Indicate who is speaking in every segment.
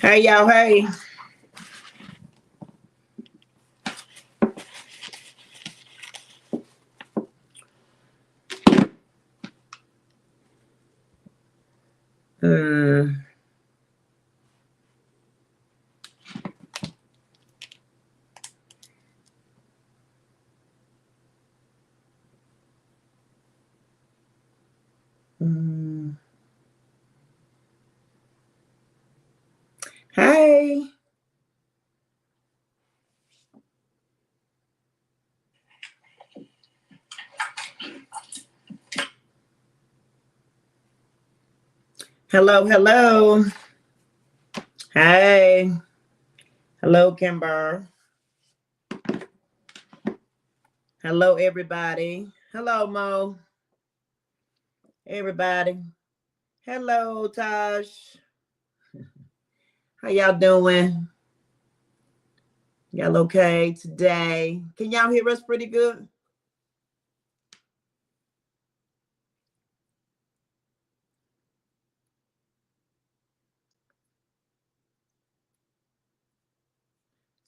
Speaker 1: Hey y'all, hey. Mm, mm. Hey. Hello, hello. Hey. Hello, Kimber. Hello, everybody. Hello, Mo. Everybody. Hello, Tosh. How y'all doing? Y'all okay today? Can y'all hear us pretty good?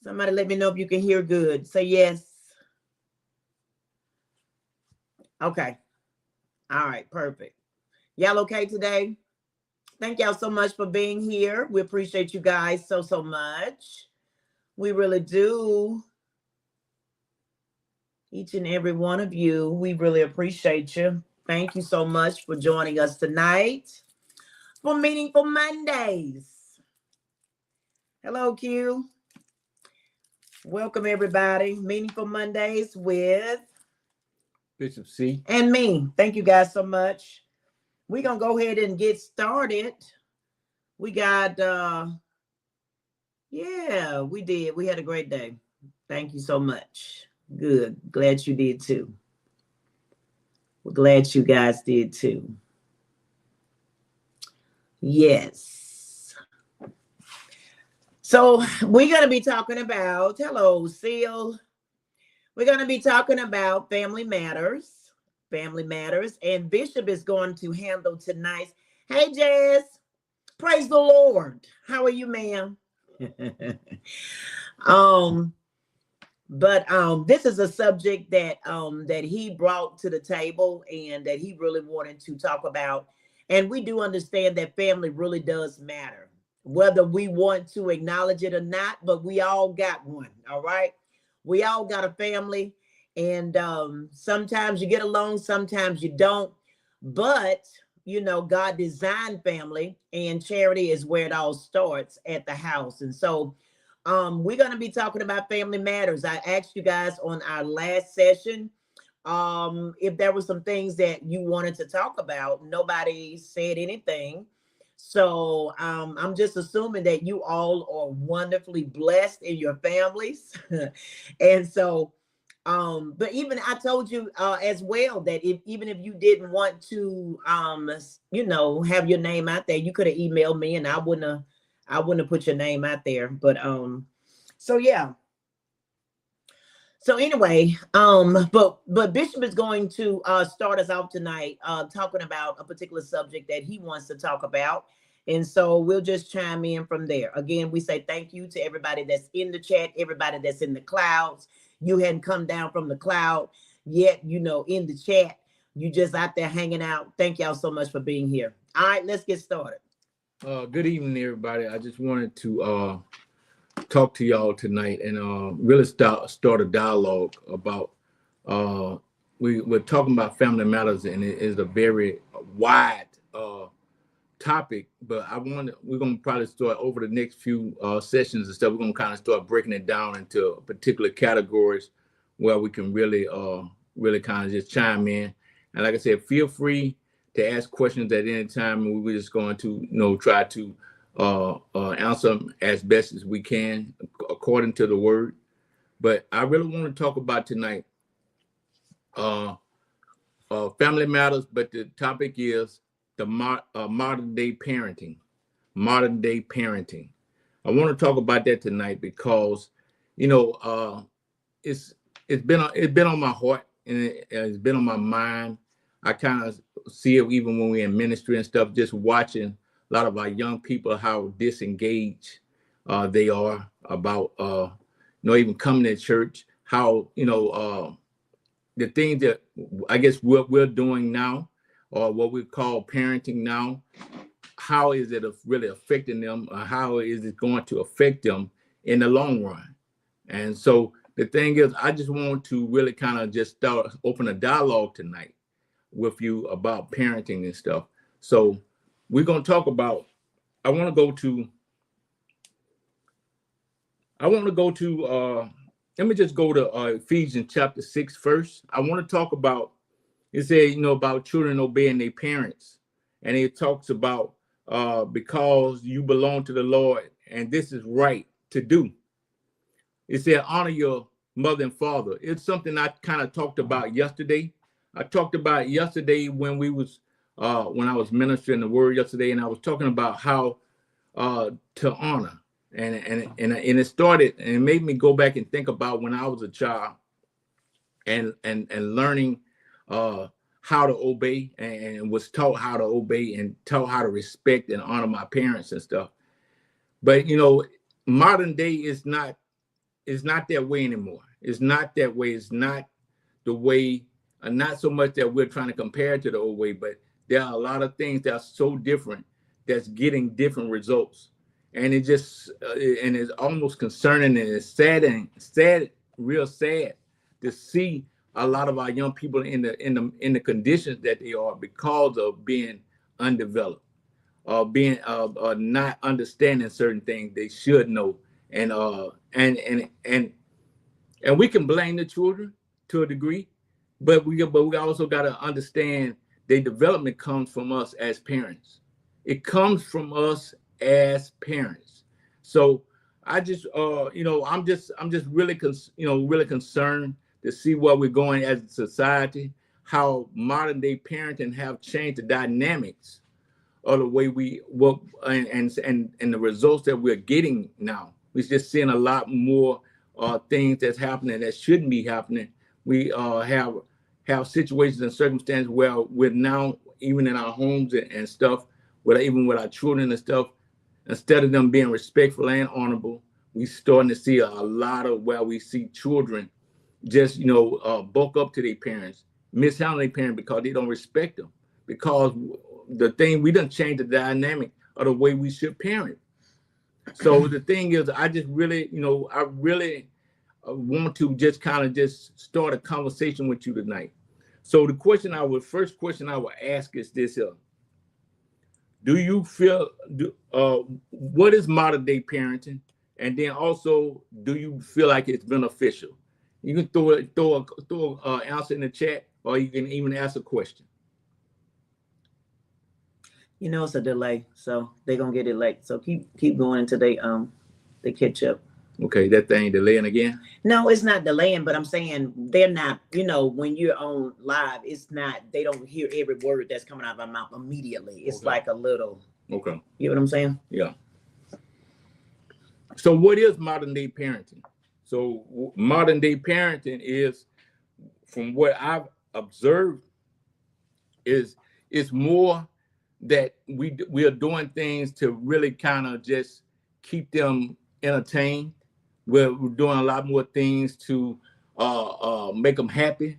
Speaker 1: Somebody let me know if you can hear good. Say yes. Okay. All right, perfect. Y'all okay today? Thank y'all so much for being here. We appreciate you guys so much. We really do. Each and every one of you, we really appreciate you. Thank you so much for joining us tonight for Meaningful Mondays. Hello, Q. Welcome, everybody. Meaningful Mondays with
Speaker 2: Bishop C.
Speaker 1: and me. Thank you guys so much. We're going to go ahead and get started. We got, yeah, we did. We had a great day. Thank you so much. Good. Glad you did too. We're glad you guys did too. Yes. So we're going to be talking about, hello, Seal. We're going to be talking about family matters. Family matters. And Bishop is going to handle tonight's. Hey, Jazz. Praise the Lord. How are you, ma'am? um, but this is a subject that he brought to the table and that he really wanted to talk about. And we do understand that family really does matter, whether we want to acknowledge it or not, but we all got one. All right. We all got a family. And sometimes you get along, sometimes you don't. But you know, God designed family, and charity is where it all starts at the house. And so we're going to be talking about family matters. I asked you guys on our last session if there were some things that you wanted to talk about. Nobody said anything. So I'm just assuming that you all are wonderfully blessed in your families. And so but even I told you as well that even if you didn't want to you know, have your name out there, you could have emailed me and I wouldn't have put your name out there. But so yeah. So anyway, but Bishop is going to start us off tonight talking about a particular subject that he wants to talk about. And so we'll just chime in from there. Again, we say thank you to everybody that's in the chat, everybody that's in the clouds. You hadn't come down from the cloud yet, you know, in the chat. You just out there hanging out. Thank y'all so much for being here. All right, let's get started.
Speaker 2: Good evening, everybody. I just wanted to talk to y'all tonight and really start a dialogue about we're talking about family matters, and it is a very wide topic. But we're gonna probably start over the next few sessions and stuff. We're gonna kind of start breaking it down into particular categories where we can really kind of just chime in. And like I said, feel free to ask questions at any time, and we're just going to try to answer them as best as we can according to the word. But I really want to talk about tonight family matters, but the topic is the modern day parenting. Modern day parenting. I want to talk about that tonight because, you know, it's it's been on my heart, and it's been on my mind. I kind of see it even when we're in ministry and stuff, just watching a lot of our young people how disengaged they are about even coming to church, how the things that I guess what we're doing now, or what we call parenting now, how is it really affecting them, or how is it going to affect them in the long run? And so the thing is, I just want to really kind of just open a dialogue tonight with you about parenting and stuff. So we're going to talk about, I want to go to, let me just go to Ephesians chapter 6 first. I want to talk about, it says, about children obeying their parents. And it talks about because you belong to the Lord and this is right to do. It said, honor your mother and father. It's something I kind of talked about yesterday. I talked about yesterday when I was ministering the word yesterday, and I was talking about how to honor. And it started, and it made me go back and think about when I was a child and learning how to obey, and was taught how to obey and taught how to respect and honor my parents and stuff. But modern day is not that way anymore. It's not that way. It's not the way, not so much that we're trying to compare it to the old way, but there are a lot of things that are so different that's getting different results. And it just, and it's almost concerning, and it's sad, real sad to see a lot of our young people in the conditions that they are because of being undeveloped, being not understanding certain things they should know. And we can blame the children to a degree, but we also got to understand their development comes from us as parents. It comes from us as parents. So I just I'm just really really concerned to see where we're going as a society, how modern day parenting have changed the dynamics of the way we work, and the results that we're getting now. We're just seeing a lot more things that's happening that shouldn't be happening. We have situations and circumstances where we're now, even in our homes and stuff, even with our children and stuff, instead of them being respectful and honorable, we starting to see a lot of where we see children just bulk up to their parents, mishandle their parents because they don't respect them, because we done changed the dynamic of the way we should parent. So the thing is, I just really, I really want to just kind of just start a conversation with you tonight. So the first question I would ask is this here. Do you feel, what is modern day parenting? And then also, do you feel like it's beneficial? You can throw an answer in the chat, or you can even ask a question.
Speaker 1: It's a delay, so they're gonna get it late. So keep going until they catch up.
Speaker 2: Okay, that thing delaying again?
Speaker 1: No, it's not delaying, but I'm saying they're not, when you're on live, it's not, they don't hear every word that's coming out of my mouth immediately. It's like a little.
Speaker 2: Okay.
Speaker 1: You know what I'm saying?
Speaker 2: Yeah. So what is modern day parenting? So modern day parenting is, from what I've observed, is more that we are doing things to really kind of just keep them entertained. We're doing a lot more things to make them happy,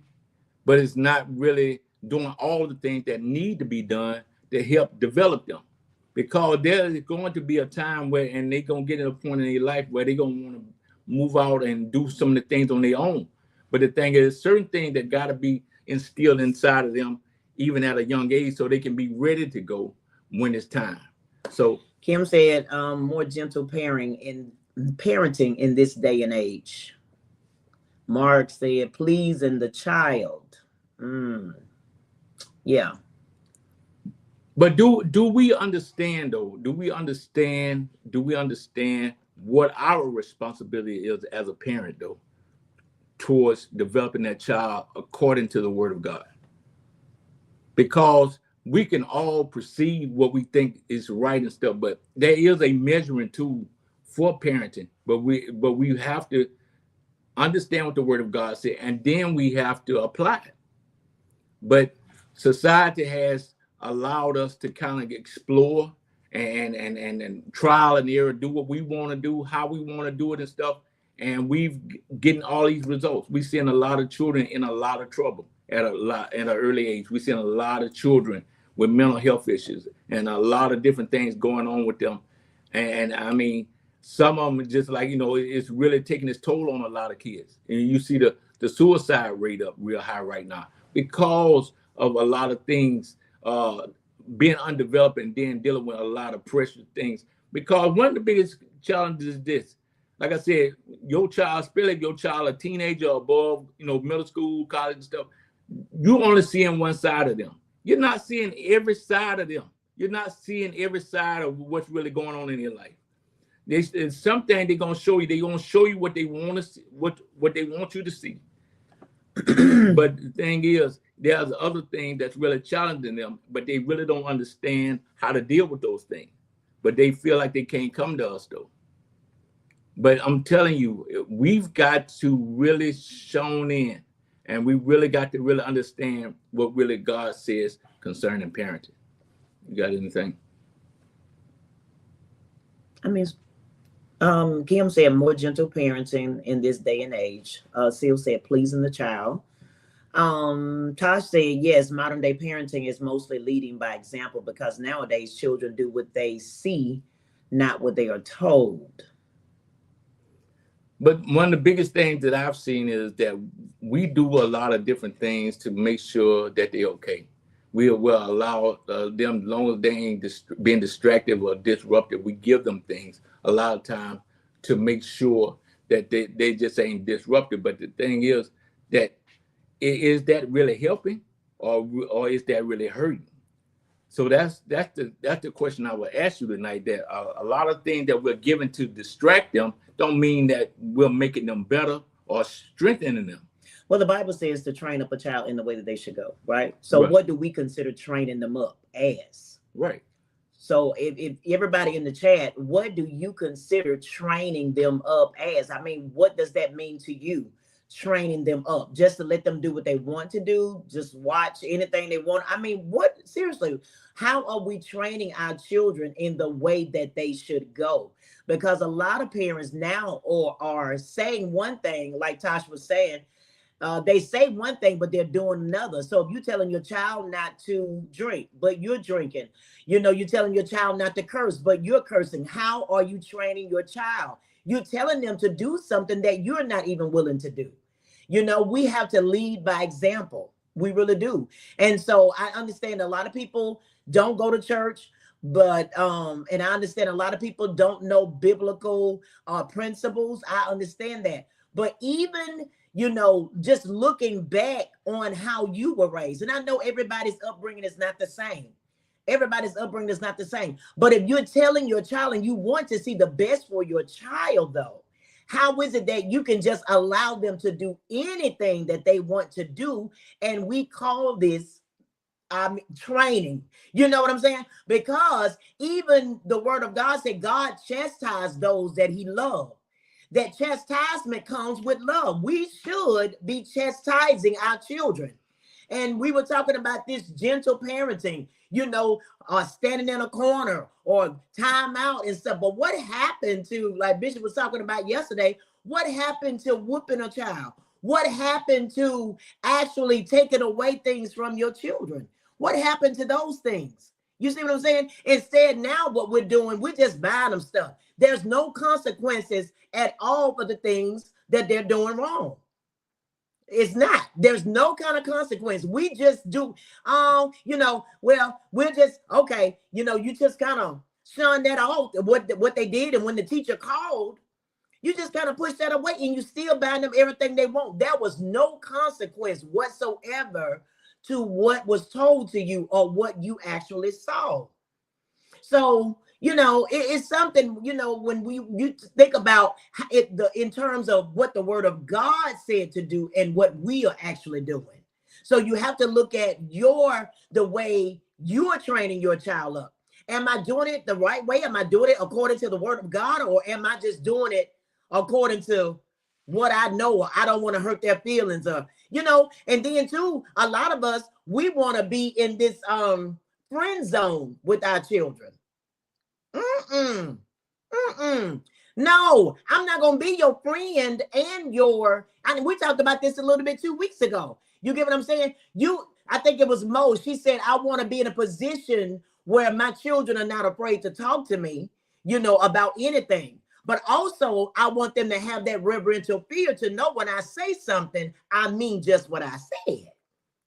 Speaker 2: but it's not really doing all the things that need to be done to help develop them. Because there's going to be a time where, and they're going to get to a point in their life where they're going to want to move out and do some of the things on their own. But the thing is, certain things that got to be instilled inside of them, even at a young age, so they can be ready to go when it's time. So
Speaker 1: Kim said, more gentle parenting in this day and age. Mark said, pleasing the child. Yeah.
Speaker 2: But do we understand though? Do we understand what our responsibility is as a parent though, towards developing that child according to the word of God? Because we can all perceive what we think is right and stuff, but there is a measuring tool for parenting. But we have to understand what the word of God said, and then we have to apply it. But society has allowed us to kind of explore and trial and error, do what we want to do, how we want to do it and stuff. And we've getting all these results. We're seeing a lot of children in a lot of trouble at an early age. We're seeing a lot of children with mental health issues and a lot of different things going on with them. And I mean, some of them just like, it's really taking its toll on a lot of kids. And you see the suicide rate up real high right now because of a lot of things being undeveloped and then dealing with a lot of pressure things. Because one of the biggest challenges is this. Like I said, your child, especially if your child a teenager or above, middle school, college and stuff, you're only seeing one side of them. You're not seeing every side of them. You're not seeing every side of what's really going on in their life. There's something they're gonna show you. They're gonna show you what they want to see, what they want you to see. But the thing is, there's other things that's really challenging them, but they really don't understand how to deal with those things. But they feel like they can't come to us though. But I'm telling you, we've got to really zone in, and we really got to really understand what really God says concerning parenting. You got anything?
Speaker 1: I mean, Kim said more gentle parenting in this day and age. Seal said pleasing the child. Tosh said, yes, modern day parenting is mostly leading by example because nowadays children do what they see, not what they are told.
Speaker 2: But one of the biggest things that I've seen is that we do a lot of different things to make sure that they're okay. We will allow them, as long as they ain't being distracted or disruptive, we give them things a lot of time to make sure that they just ain't disruptive. But the thing is that is that really helping or is that really hurting? So that's the question I would ask you tonight, that a lot of things that we're given to distract them don't mean that we're making them better or strengthening them.
Speaker 1: Well, the Bible says to train up a child in the way that they should go, right? So right. What do we consider training them up as?
Speaker 2: Right.
Speaker 1: So if everybody in the chat, what do you consider training them up as? I mean, what does that mean to you? Training them up just to let them do what they want to do, just watch anything they want. I mean, what, seriously, how are we training our children in the way that they should go? Because a lot of parents now are saying one thing, like Tosh was saying, they say one thing, but they're doing another. So if you're telling your child not to drink, but you're drinking, you're telling your child not to curse, but you're cursing. How are you training your child? You're telling them to do something that you're not even willing to do. We have to lead by example. We really do. And so I understand a lot of people don't go to church, but and I understand a lot of people don't know biblical principles. I understand that. But even, just looking back on how you were raised, and I know everybody's upbringing is not the same. Everybody's upbringing is not the same. But if you're telling your child and you want to see the best for your child, though, how is it that you can just allow them to do anything that they want to do? And we call this training. You know what I'm saying? Because even the word of God said God chastised those that he loved. That chastisement comes with love. We should be chastising our children. And we were talking about this gentle parenting, standing in a corner or time out and stuff. But what happened to, like Bishop was talking about yesterday, what happened to whooping a child? What happened to actually taking away things from your children? What happened to those things? You see what I'm saying? Instead, now what we're doing, we're just buying them stuff. There's no consequences at all for the things that they're doing wrong. It's not. There's no kind of consequence. We just do, we're just, okay, you just kind of shun that off, what they did. And when the teacher called, you just kind of push that away and you still buying them everything they want. There was no consequence whatsoever to what was told to you or what you actually saw. So, it's something, when you think about it, in terms of what the word of God said to do and what we are actually doing. So you have to look at the way you are training your child up. Am I doing it the right way? Am I doing it according to the word of God? Or am I just doing it according to what I know? Or I don't want to hurt their feelings, or, and then too, a lot of us, we want to be in this friend zone with our children. Mm-mm. Mm-mm. No, I'm not gonna be your friend and your. I mean, we talked about this a little bit 2 weeks ago. You get what I'm saying? I think it was Mo. She said, I want to be in a position where my children are not afraid to talk to me, about anything. But also, I want them to have that reverential fear to know when I say something, I mean just what I said.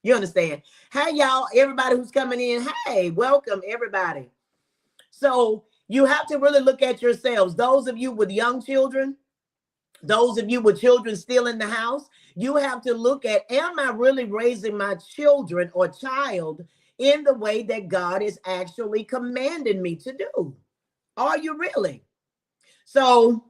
Speaker 1: You understand? Hey, y'all, everybody who's coming in, hey, welcome, everybody. So you have to really look at yourselves. Those of you with young children, those of you with children still in the house, you have to look at, am I really raising my children or child in the way that God is actually commanding me to do? Are you really? So,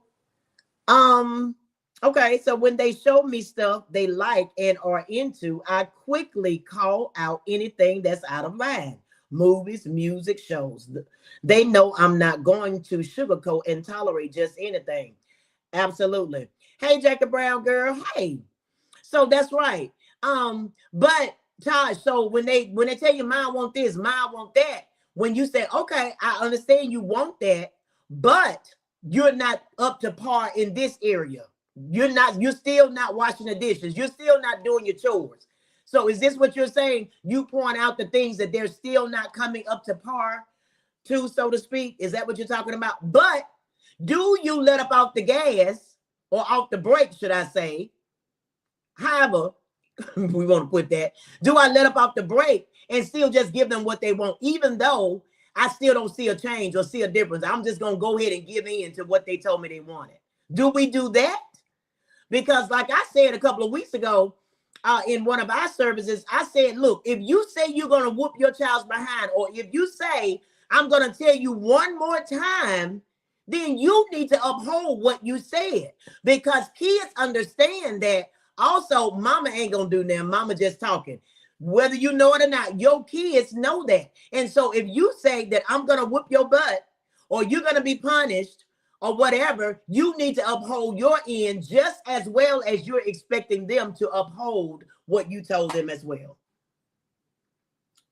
Speaker 1: okay, so when they show me stuff they like and are into, I quickly call out anything that's out of line. Movies, music, shows. They know I'm not going to sugarcoat and tolerate just anything. Absolutely. Hey, Jacob Brown girl. Hey. So that's right. But Todd, so when they tell you mine want this, mine want that, when you say, okay, I understand you want that, but you're not up to par in this area. You're still not washing the dishes. You're still not doing your chores. So is this what you're saying? You point out the things that they're still not coming up to par to, so to speak? Is that what you're talking about? But do you let up off the gas or off the brake, should I say? However, we want to put that. Do I let up off the brake and still just give them what they want, even though I still don't see a change or see a difference? I'm just going to go ahead and give in to what they told me they wanted. Do we do that? Because like I said a couple of weeks ago, in one of our services, I said, look, if you say you're going to whoop your child's behind, or if you say, I'm going to tell you one more time, then you need to uphold what you said, because kids understand that also mama ain't going to do nothing. Mama just talking. Whether you know it or not, your kids know that. And so if you say that I'm going to whoop your butt, or you're going to be punished, or whatever, you need to uphold your end just as well as you're expecting them to uphold what you told them as well.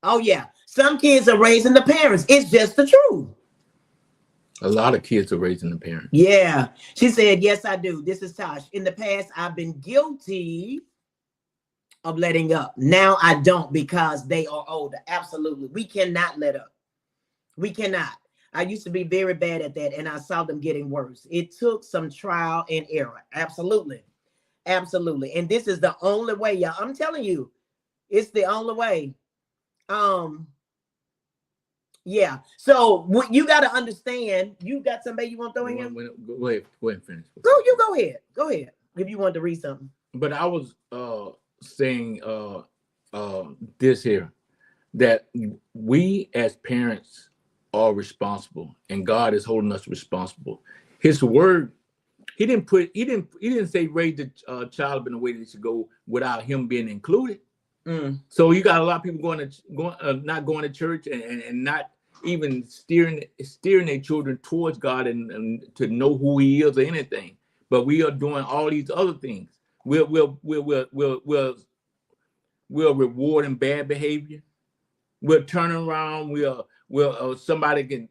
Speaker 1: Oh, yeah. Some kids are raising the parents. It's just the truth.
Speaker 2: A lot of kids are raising the parents.
Speaker 1: Yeah. She said, yes, I do. This is Tosh. In the past, I've been guilty of letting up. Now I don't, because they are older. Absolutely. We cannot let up. We cannot. I used to be very bad at that, and I saw them getting worse. It took some trial and error. Absolutely. Absolutely. And this is the only way, y'all. I'm telling you, it's the only way. Yeah. So what you got to understand, you got somebody you want to throw in here?
Speaker 2: Go ahead and finish.
Speaker 1: You go ahead. Go ahead. If you want to read something.
Speaker 2: But I was saying this here, that we as parents are responsible, and God is holding us responsible. His word, he didn't say raise the child up in a way that it should go without him being included. So you got a lot of people not going to church and not even steering their children towards God and to know who He is or anything. But we are doing all these other things. We're rewarding bad behavior. We're turning around. Somebody can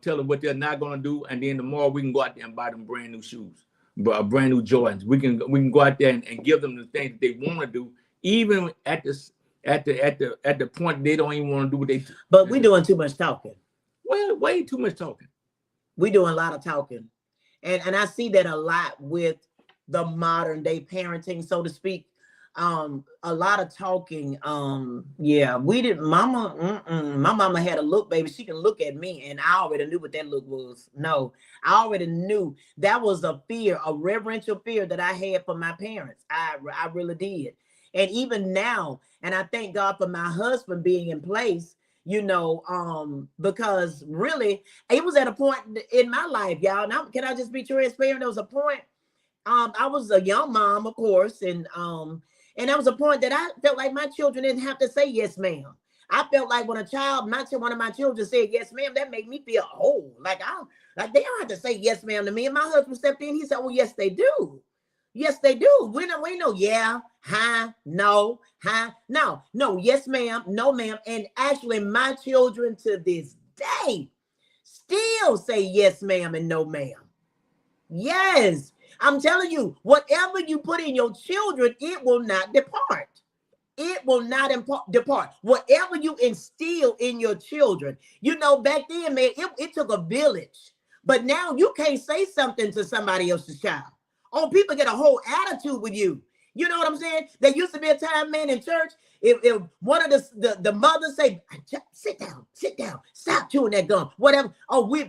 Speaker 2: tell them what they're not going to do, and then tomorrow we can go out there and buy them brand new shoes, brand new Jordans. We can go out there and give them the things that they want to do, even at the point they don't even want to do what they.
Speaker 1: But we're doing too much talking.
Speaker 2: Well, way too much talking.
Speaker 1: We're doing a lot of talking, and I see that a lot with the modern day parenting, so to speak. A lot of talking. Yeah, we didn't. My mama had a look, baby. She can look at me, and I already knew what that look was. No, I already knew that was a fear, a reverential fear that I had for my parents. I really did. And even now, and I thank God for my husband being in place, because really it was at a point in my life, y'all. Now, can I just be transparent? There was a point. I was a young mom, of course, and there was a point that I felt like my children didn't have to say yes, ma'am. I felt like when one of my children said yes, ma'am, that made me feel old. Like they don't have to say yes, ma'am to me. And my husband stepped in. He said, "Oh, yes, they do. Yes, they do. We know. Yeah, hi, no, hi, no, yes, ma'am, no, ma'am." And actually, my children to this day still say yes, ma'am, and no, ma'am. Yes, I'm telling you, whatever you put in your children, it will not depart. It will not depart. Whatever you instill in your children, you know, back then, man, it took a village. But now you can't say something to somebody else's child. Oh, people get a whole attitude with you. You know what I'm saying? There used to be a time, man, in church, if one of the mothers say, sit down, stop chewing that gum, whatever. Oh, we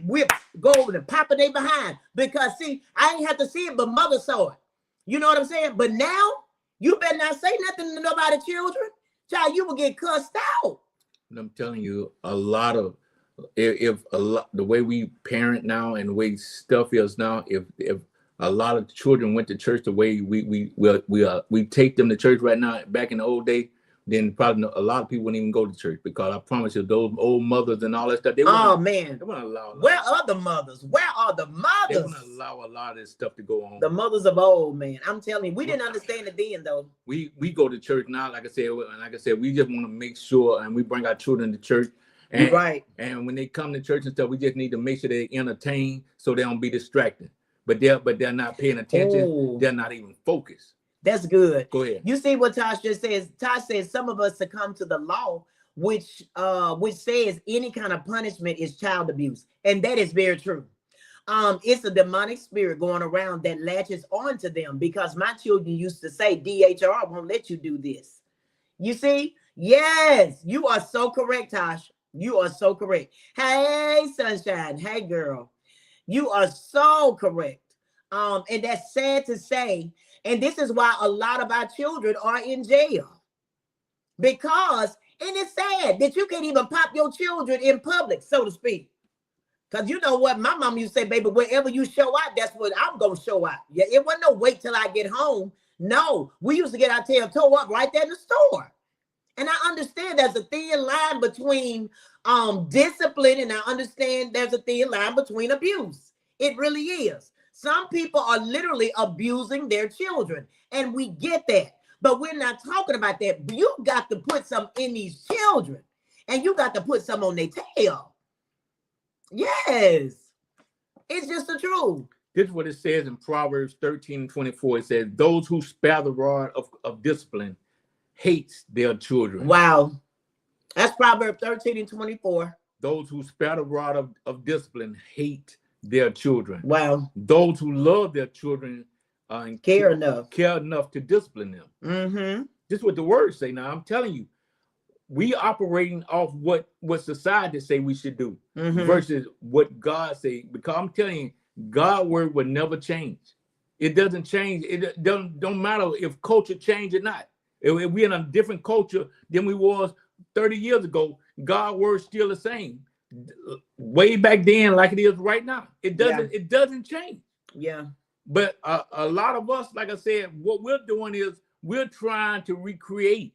Speaker 1: go over and pop it they behind. Because, see, I ain't have to see it, but mother saw it. You know what I'm saying? But now, you better not say nothing to nobody's children. Child, you will get cussed out.
Speaker 2: And I'm telling you, a lot of, the way we parent now and the way stuff is now, if a lot of children went to church the way we take them to church right now, back in the old day, then probably a lot of people wouldn't even go to church, because I promise you, those old mothers and all that stuff, they wouldn't allow.
Speaker 1: Where are the mothers? Where are the mothers?
Speaker 2: They wouldn't allow a lot of this stuff to go on.
Speaker 1: The mothers of old, man. I'm telling you, we didn't understand it then, though.
Speaker 2: We go to church now, like I said, we just want to make sure, and we bring our children to church. And,
Speaker 1: right.
Speaker 2: And when they come to church and stuff, we just need to make sure they entertain so they don't be distracted. But they're not paying attention.
Speaker 1: Oh.
Speaker 2: They're not even focused.
Speaker 1: That's good.
Speaker 2: Go ahead.
Speaker 1: You see what Tosh just says? Tosh says some of us succumb to the law, which says any kind of punishment is child abuse. And that is very true. It's a demonic spirit going around that latches onto them, because my children used to say, DHR won't let you do this. You see? Yes, you are so correct, Tosh. You are so correct. Hey, sunshine. Hey, girl. You are so correct. And that's sad to say. And this is why a lot of our children are in jail. Because, and it's sad that you can't even pop your children in public, so to speak. Because you know what? My mom used to say, baby, wherever you show out, that's what I'm going to show out. Yeah, it wasn't no wait till I get home. No, we used to get our tail toe up right there in the store. And I understand there's a thin line between discipline, and I understand there's a thin line between abuse. It really is. Some people are literally abusing their children, and we get that. But we're not talking about that. You got to put some in these children, and you got to put some on their tail. Yes. It's just the truth.
Speaker 2: This is what it says in Proverbs 13:24. It says, those who spare the rod of discipline hates their children.
Speaker 1: Wow. That's Proverbs 13:24.
Speaker 2: Those who spare the rod of discipline hate their children.
Speaker 1: Wow.
Speaker 2: Those who love their children and
Speaker 1: care enough
Speaker 2: to discipline them.
Speaker 1: Mm-hmm.
Speaker 2: This is what the words say. Now, I'm telling you, we operating off what society say we should do, mm-hmm. versus what God say. Because I'm telling you, God's word will never change. It doesn't change. It don't matter if culture change or not. If we're in a different culture than we was 30 years ago, God's word still the same. Way back then, like it is right now. It doesn't change.
Speaker 1: Yeah.
Speaker 2: But a lot of us, like I said, what we're doing is we're trying to recreate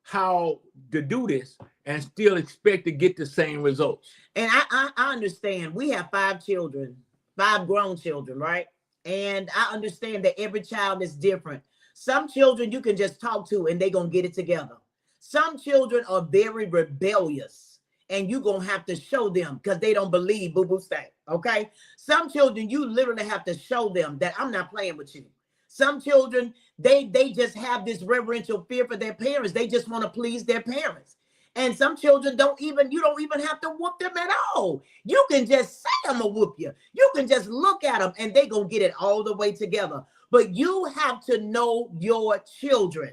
Speaker 2: how to do this and still expect to get the same results.
Speaker 1: And I understand. We have 5 children, 5 grown children, right? And I understand that every child is different. Some children you can just talk to and they're going to get it together. Some children are very rebellious, and you're going to have to show them because they don't believe boo-boo say, okay? Some children, you literally have to show them that I'm not playing with you. Some children, they just have this reverential fear for their parents. They just want to please their parents. And some children you don't even have to whoop them at all. You can just say, I'm going to whoop you. You can just look at them and they're going to get it all the way together. But you have to know your children.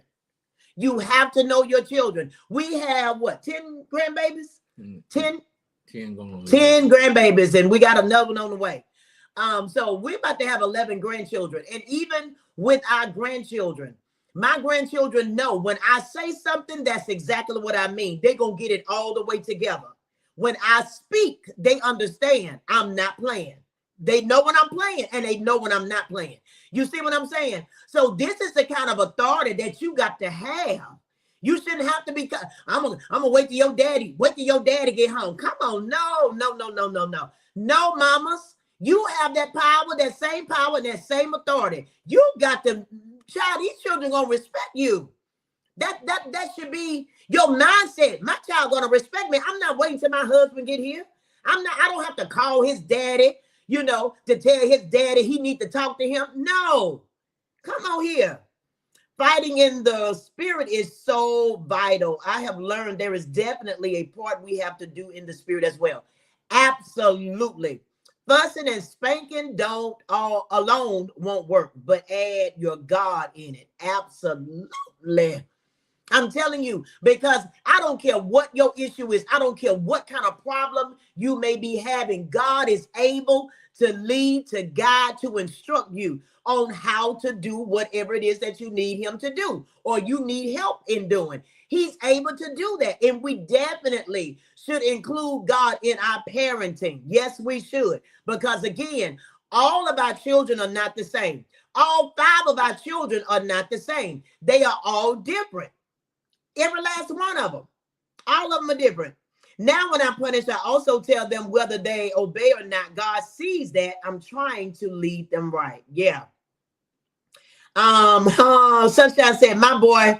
Speaker 1: You have to know your children. We have what, 10 grandbabies? 10 grandbabies, and we got another one on the way. So we're about to have 11 grandchildren. And even with our grandchildren, my grandchildren know when I say something, that's exactly what I mean. They're going to get it all the way together. When I speak, they understand I'm not playing. They know when I'm playing, and they know when I'm not playing. You see what I'm saying? So this is the kind of authority that you got to have. You shouldn't have to be, I'm gonna wait till your daddy get home. Come on, no. No, mamas, you have that power, that same power, and that same authority. You got to, child, these children gonna respect you. That should be your mindset. My child gonna respect me. I'm not waiting till my husband get here. I don't have to call his daddy, to tell his daddy he need to talk to him. No, come on here. Fighting in the spirit is so vital. I have learned there is definitely a part we have to do in the spirit as well. Absolutely. Fussing and spanking don't all alone won't work, but add your God in it. Absolutely. I'm telling you, because I don't care what your issue is. I don't care what kind of problem you may be having. God is able to lead, to guide, to instruct you on how to do whatever it is that you need him to do, or you need help in doing. He's able to do that. And we definitely should include God in our parenting. Yes, we should. Because again, all of our children are not the same. All 5 of our children are not the same. They are all different. Every last one of them. All of them are different. Now, when I punish, I also tell them whether they obey or not. God sees that I'm trying to lead them right. Yeah. Sunshine said, my boy,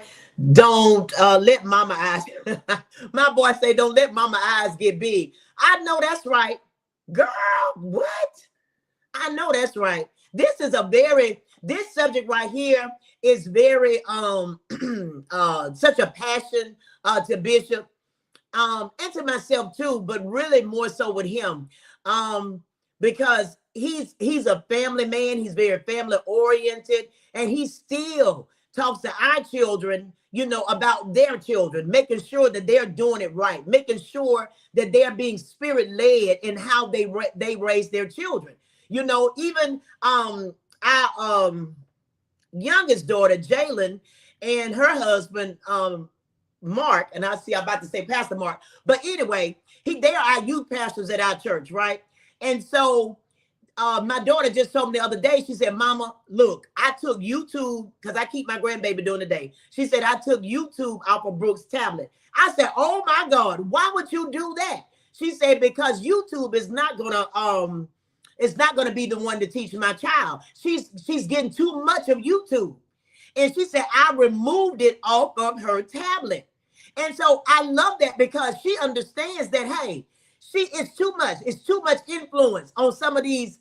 Speaker 1: don't let mama eyes. My boy say, don't let mama eyes get big. I know that's right. Girl, what? I know that's right. This subject right here is very such a passion to Bishop. And to myself too, but really more so with him, because he's a family man. He's very family oriented, and he still talks to our children, about their children, making sure that they're doing it right, making sure that they're being spirit led in how they raise their children. Even our youngest daughter, Jalen, and her husband, Mark, and I'm about to say Pastor Mark, but anyway, they are our youth pastors at our church, right? And so my daughter just told me the other day, she said, Mama, look, I took YouTube, because I keep my grandbaby during the day. She said, I took YouTube off of Brooke's tablet. I said, oh my God, why would you do that? She said, because YouTube is not gonna it's not gonna be the one to teach my child. She's getting too much of YouTube. And she said, I removed it off of her tablet. And so I love that, because she understands that, hey, it's too much. It's too much influence on some of these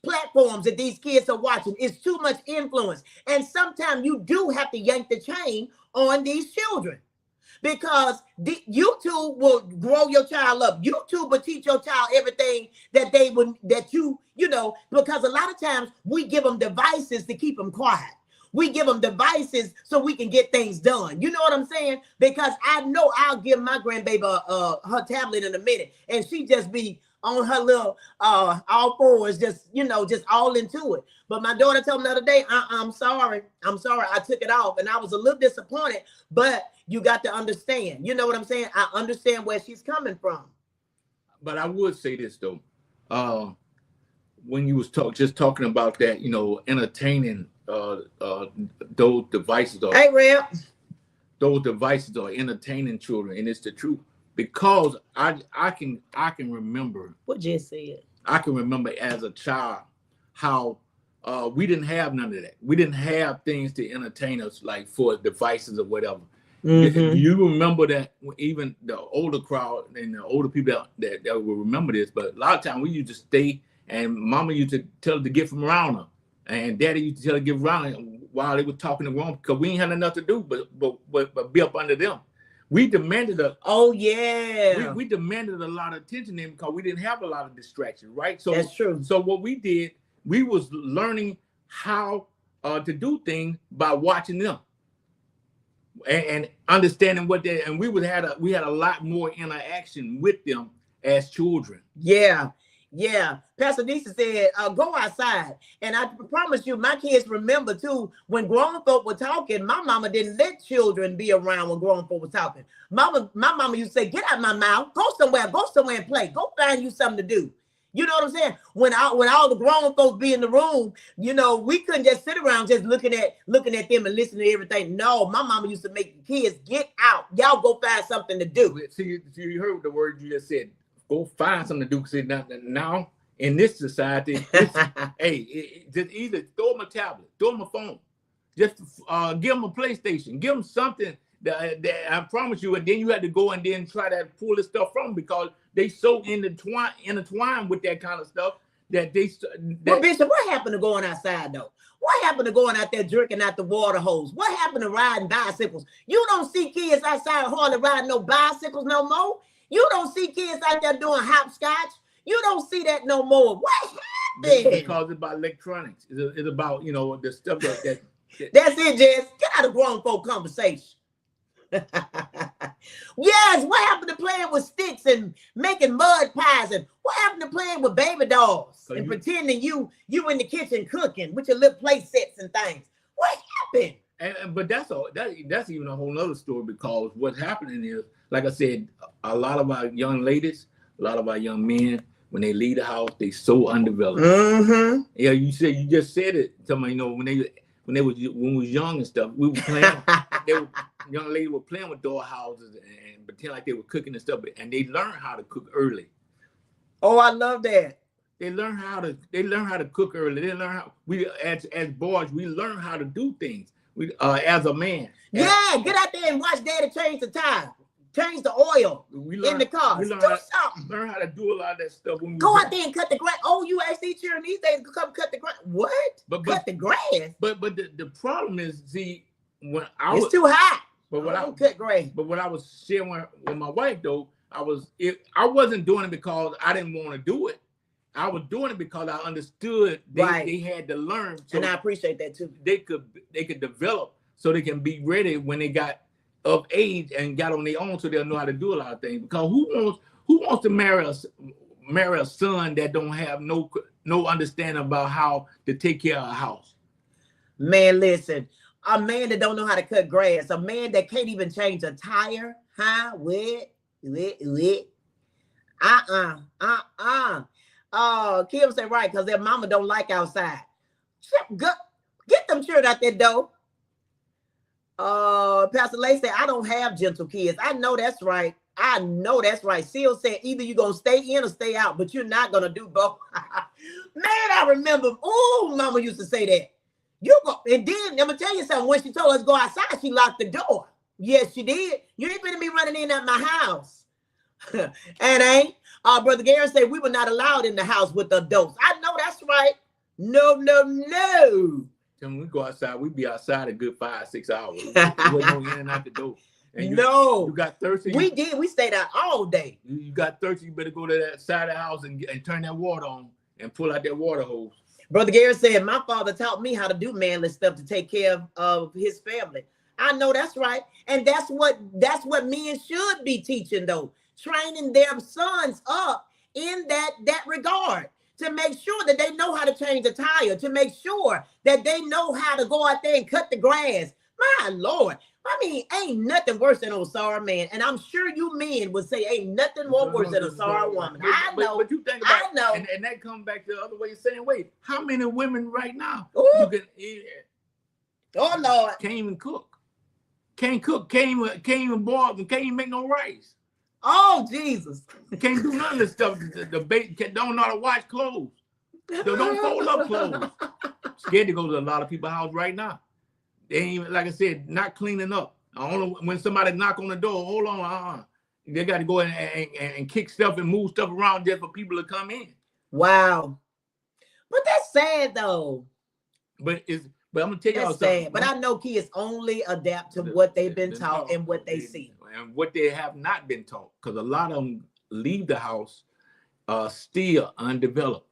Speaker 1: platforms that these kids are watching. It's too much influence. And sometimes you do have to yank the chain on these children, because YouTube will grow your child up. YouTube will teach your child everything that because a lot of times we give them devices to keep them quiet. We give them devices so we can get things done. You know what I'm saying? Because I know I'll give my grandbaby her tablet in a minute, and she just be on her little all fours, just all into it. But my daughter told me the other day, I'm sorry, I took it off, and I was a little disappointed. But you got to understand, you know what I'm saying? I understand where she's coming from.
Speaker 2: But I would say this though, when you was talking about that, entertaining those devices are,
Speaker 1: hey, Rip,
Speaker 2: those devices are entertaining children, and it's the truth, because I can remember
Speaker 1: what you said.
Speaker 2: I can remember as a child how we didn't have none of that. We didn't have things to entertain us, like for devices or whatever. Mm-hmm. Do you remember that? Even the older crowd and the older people that will remember this, but a lot of times we used to stay, and Mama used to tell her to get from around her, and Daddy used to tell her to get around while they were talking to grown, because we ain't had enough to do but be up under them. We demanded we demanded a lot of attention then, because we didn't have a lot of distractions, right? So
Speaker 1: that's true.
Speaker 2: So what we did, we was learning how to do things by watching them and understanding what they, and we had a lot more interaction with them as children.
Speaker 1: Yeah. Pastor Nisa said, go outside. And I promise you, my kids remember too, when grown folk were talking, my mama didn't let children be around when grown folk were talking. My mama used to say, get out of my mouth, go somewhere and play. Go find you something to do. You know what I'm saying? When all the grown folks be in the room, we couldn't just sit around just looking at them and listening to everything. No, my mama used to make the kids get out. Y'all go find something to do.
Speaker 2: See, you heard the word you just said. Go find something to do. See, now in this society, just either throw them a tablet, throw them a phone, just give them a PlayStation, give them something that I promise you, and then you had to go and then try to pull this stuff from them, because they so intertwined with that kind of stuff that
Speaker 1: Well, Bishop, what happened to going outside though? What happened to going out there drinking out the water hose? What happened to riding bicycles? You don't see kids outside hardly riding no bicycles no more. You don't see kids out there doing hopscotch. You don't see that no more. What happened?
Speaker 2: Because it's about electronics. It's about, you know, the stuff that
Speaker 1: That's it, Jess. Get out of grown folk conversation. Yes, what happened to playing with sticks and making mud pies? And what happened to playing with baby dolls and pretending you in the kitchen cooking with your little play sets and things? What happened?
Speaker 2: But that's even a whole nother story, because what's happening is, like I said, a lot of our young ladies, a lot of our young men, when they leave the house, they so undeveloped.
Speaker 1: Mm-hmm.
Speaker 2: Yeah, you just said it. Somebody, you know, when we was young and stuff, we were playing. Young ladies were playing with doll houses and pretend like they were cooking and stuff, and they learned how to cook early.
Speaker 1: Oh, I love that.
Speaker 2: They learn how to cook early. They learn how as boys, we learn how to do things. We as a man.
Speaker 1: Yeah, get out there and watch Daddy change the tire, change the oil in the car. Do something.
Speaker 2: Learn how to do a lot of that stuff.
Speaker 1: Go out there and cut the grass. Oh, you actually cheering these days to come cut the grass. What? Cut the grass.
Speaker 2: But the problem is, see, when
Speaker 1: it's too hot.
Speaker 2: But
Speaker 1: what I cut grass.
Speaker 2: But what I was sharing with my wife though, I wasn't doing it because I didn't want to do it. I was doing it because I understood they had to learn. So
Speaker 1: and I appreciate that too.
Speaker 2: They could develop so they can be ready when they got of age and got on their own, so they'll know how to do a lot of things. Because who wants to marry a son that don't have no understanding about how to take care of a house? Man,
Speaker 1: listen. A man that don't know how to cut grass, a man that can't even change a tire, huh? Kim said right, because their mama don't like outside. Get them children out that door. Pastor Lay said, I don't have gentle kids. I know that's right. I know that's right. Seal said, either you're going to stay in or stay out, but you're not going to do both. Man, I remember, oh, mama used to say that. You go, and then I'm gonna tell you something. When she told us to go outside, she locked the door. Yes, she did. You ain't gonna be running in at my house. And ain't Brother Gary said we were not allowed in the house with adults. I know that's right. No.
Speaker 2: When we go outside, we be outside a good 5-6 hours. We wasn't in and out the door. And you got thirsty.
Speaker 1: We did. We stayed out all day.
Speaker 2: You got thirsty. You better go to that side of the house and turn that water on and pull out that water hose.
Speaker 1: Brother Gary said, my father taught me how to do manly stuff to take care of his family. I know that's right. And that's what men should be teaching though. Training their sons up in that regard, to make sure that they know how to change a tire, to make sure that they know how to go out there and cut the grass. My Lord. I mean, ain't nothing worse than a sorry man. And I'm sure you men would say ain't nothing more worse than a sorry woman. I know.
Speaker 2: But you think about
Speaker 1: I know.
Speaker 2: And that comes back to the other way of saying, wait, how many women right now
Speaker 1: you
Speaker 2: can
Speaker 1: oh Lord.
Speaker 2: Can't even cook. Can't cook, can't even boil, can't even make no rice.
Speaker 1: Oh Jesus.
Speaker 2: Can't do none of this stuff. The don't know how to wash clothes. Don't fold up clothes. Scared to go to a lot of people's house right now. They ain't even, like I said, not cleaning up. Only when somebody knock on the door, hold on, they got to go and kick stuff and move stuff around just for people to come in.
Speaker 1: Wow, but that's sad though.
Speaker 2: But I'm gonna tell y'all something.
Speaker 1: Sad. But I know kids only adapt to what they've been taught and what they see
Speaker 2: and what they have not been taught. Because a lot of them leave the house still undeveloped.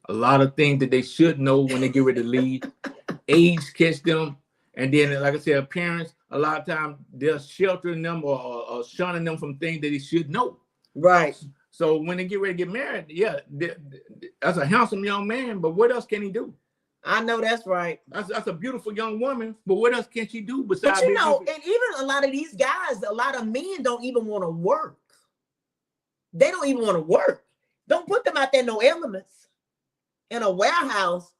Speaker 2: A lot of things that they should know when they get ready to leave. Age catch them, and then, like I said, parents, a lot of times they're sheltering them or shunning them from things that they should know.
Speaker 1: Right.
Speaker 2: So when they get ready to get married, yeah, that's a handsome young man, but what else can he do?
Speaker 1: I know that's right.
Speaker 2: That's a beautiful young woman, but what else can she do besides?
Speaker 1: But you know, and even a lot of these guys, a lot of men don't even want to work. They don't even want to work. Don't put them out there no elements in a warehouse.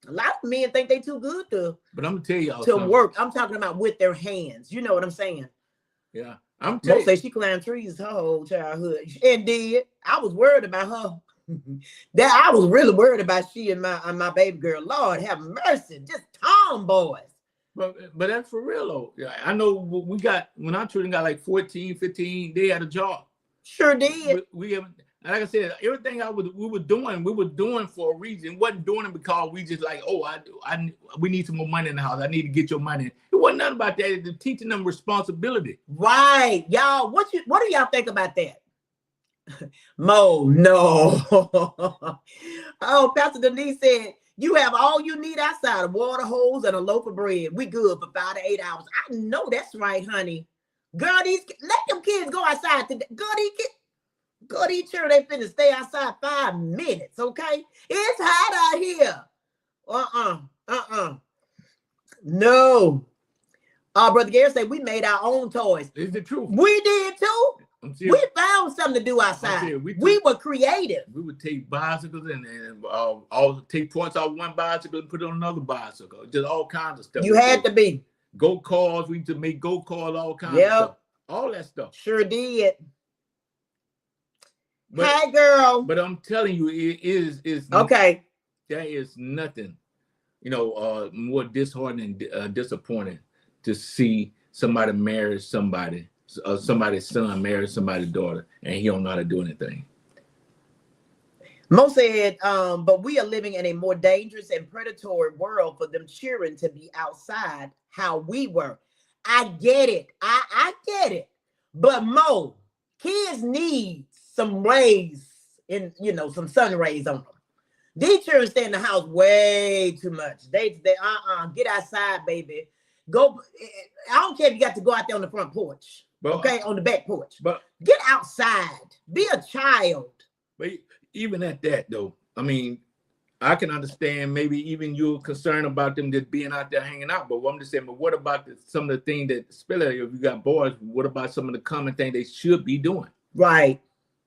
Speaker 1: A lot of men think they too good to.
Speaker 2: But I'm gonna tell y'all
Speaker 1: to work. I'm talking about with their hands. You know what I'm saying?
Speaker 2: Yeah, I'm telling you.
Speaker 1: Say she climbed trees her whole childhood and did. I was worried about her. That I was really worried about she and my baby girl. Lord have mercy, just tomboys.
Speaker 2: But that's for real though. I know we got, when our children got like 14, 15, they had a job.
Speaker 1: Sure did.
Speaker 2: We have, like I said, everything we were doing for a reason. It wasn't doing it because we just like, oh, we need some more money in the house. I need to get your money. It wasn't nothing about that. It's teaching them responsibility.
Speaker 1: Right, y'all. What do y'all think about that? Mo, no. Oh, Pastor Denise said, you have all you need outside, a water hose and a loaf of bread. We good for 5 to 8 hours. I know that's right, honey. Girl, let them kids go outside today. Go to each sure they finna stay outside 5 minutes, okay? It's hot out here. No. Brother Gary said we made our own toys.
Speaker 2: It's the truth.
Speaker 1: We did too. We found something to do outside. We were creative.
Speaker 2: We would take bicycles and all take parts off one bicycle and put it on another bicycle. Just all kinds of stuff.
Speaker 1: You had to be.
Speaker 2: Go cars. We used to make go cars, all kinds of stuff. All that stuff.
Speaker 1: Sure did. Hi, girl.
Speaker 2: But I'm telling you, it is
Speaker 1: okay.
Speaker 2: There is nothing, more disheartening and disappointing to see somebody marry somebody. Somebody's son marries somebody's daughter and he don't know how to do anything.
Speaker 1: Mo said, but we are living in a more dangerous and predatory world for them children to be outside how we were. I get it. I get it. But Mo, kids need some rays some sun rays on them. These children stay in the house way too much. They get outside, baby. Go. I don't care if you got to go out there on the front porch. Okay, on the back porch. But get outside. Be a child.
Speaker 2: But even at that, though, I mean, I can understand maybe even you're concerned about them just being out there hanging out. But what I'm just saying, but what about some of the things that, especially if you got boys, what about some of the common things they should be doing?
Speaker 1: Right.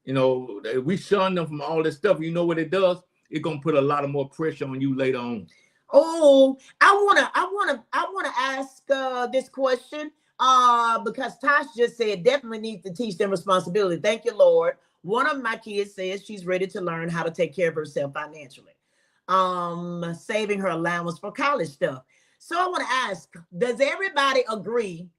Speaker 2: We shun them from all this stuff. You know what it does? It's gonna put a lot of more pressure on you later on.
Speaker 1: Oh, I wanna ask this question. Because Tosh just said definitely needs to teach them responsibility. Thank you, Lord. One of my kids says she's ready to learn how to take care of herself financially. Saving her allowance for college stuff. So I want to ask, does everybody agree?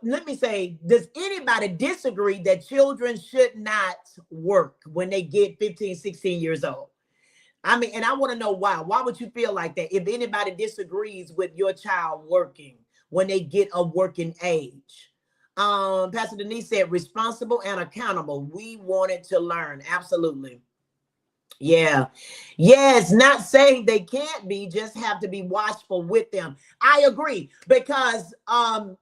Speaker 1: Let me say, does anybody disagree that children should not work when they get 15, 16 years old? I mean, and I want to know why. Why would you feel like that? If anybody disagrees with your child working when they get a working age. Pastor Denise said, responsible and accountable. We wanted to learn. Absolutely. Yeah. Yes, not saying they can't be, just have to be watchful with them. I agree. Because,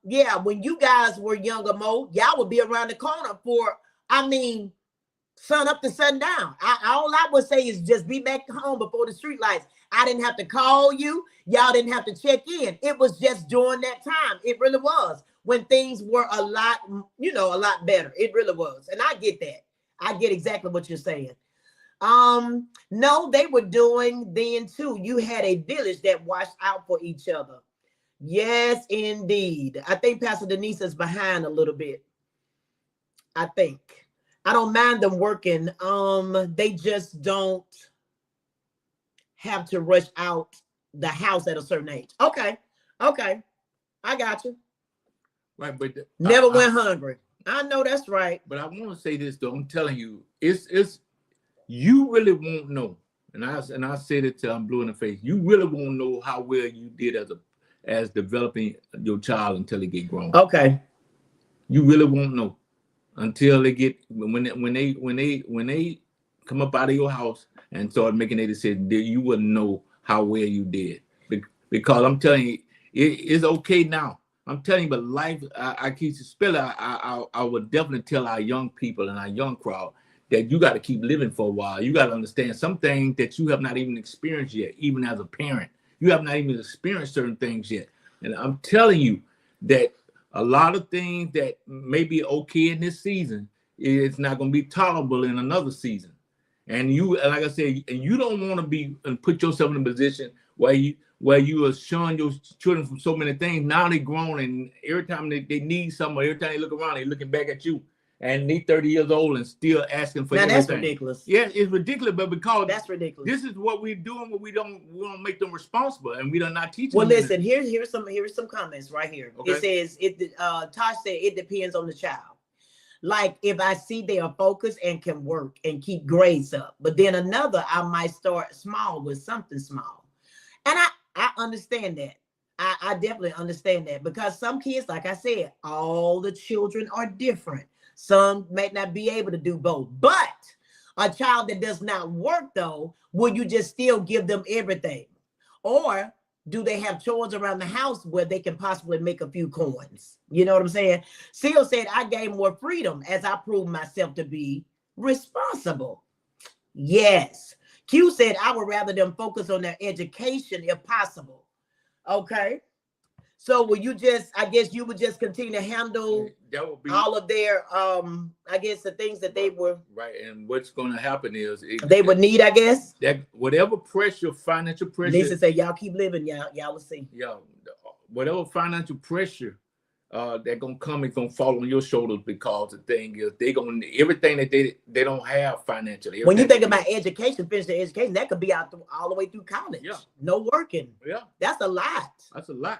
Speaker 1: when you guys were younger, Mo, y'all would be around the corner for, sun up to sundown. All I would say is just be back home before the street lights. I didn't have to call you. Y'all didn't have to check in. It was just during that time. It really was when things were a lot better. It really was. And I get that. I get exactly what you're saying. No, they were doing then too. You had a village that watched out for each other. Yes, indeed. I think Pastor Denise is behind a little bit. I think. I don't mind them working. They just don't have to rush out the house at a certain age. Okay. I got you.
Speaker 2: Right, but
Speaker 1: never went hungry. I know that's right.
Speaker 2: But I want to say this though. I'm telling you, it's you really won't know. And I said it till I'm blue in the face. You really won't know how well you did as developing your child until they get grown.
Speaker 1: Okay.
Speaker 2: You really won't know until they get when they come up out of your house and start making a decision. You wouldn't know how well you did because I'm telling you, it's okay now. I'm telling you, but life, I keep spelling. I would definitely tell our young people and our young crowd that you got to keep living for a while. You got to understand some things that you have not even experienced yet, even as a parent. You have not even experienced certain things yet. And I'm telling you that a lot of things that may be okay in this season, it's not going to be tolerable in another season. And you, like I said, and you don't want to be and put yourself in a position where you are showing your children from so many things. Now they're grown, and every time they need something, every time they look around, they're looking back at you. And they're 30 years old and still asking for everything.
Speaker 1: That's ridiculous.
Speaker 2: Yeah, it's ridiculous, but because
Speaker 1: that's ridiculous.
Speaker 2: This is what we're doing, but we don't make them responsible, and we don't not teach them.
Speaker 1: Well, listen, here's some comments right here. Okay. It says Tosh said it depends on the child. Like if I see they are focused and can work and keep grades up. But then another, I might start small with something small. And I understand that. I definitely understand that, because some kids, like I said, all the children are different. Some may not be able to do both. But a child that does not work, though, will you just still give them everything? Or do they have chores around the house where they can possibly make a few coins? You know what I'm saying? Seal said, I gained more freedom as I proved myself to be responsible. Yes. Q said, I would rather them focus on their education if possible. Okay. So will you just, I guess you would just continue to handle
Speaker 2: that would be
Speaker 1: all of their, I guess the things that they were.
Speaker 2: Right. And what's going to happen is
Speaker 1: they would need, I guess.
Speaker 2: That whatever pressure, financial pressure.
Speaker 1: Lisa said, y'all keep living, y'all will see.
Speaker 2: Yeah. Whatever financial pressure that gonna come, is gonna fall on your shoulders, because the thing is they gonna everything that they don't have financially.
Speaker 1: When you think about education, finish the education, that could be out all the way through college.
Speaker 2: Yeah.
Speaker 1: No working.
Speaker 2: Yeah.
Speaker 1: That's a lot.
Speaker 2: That's a lot.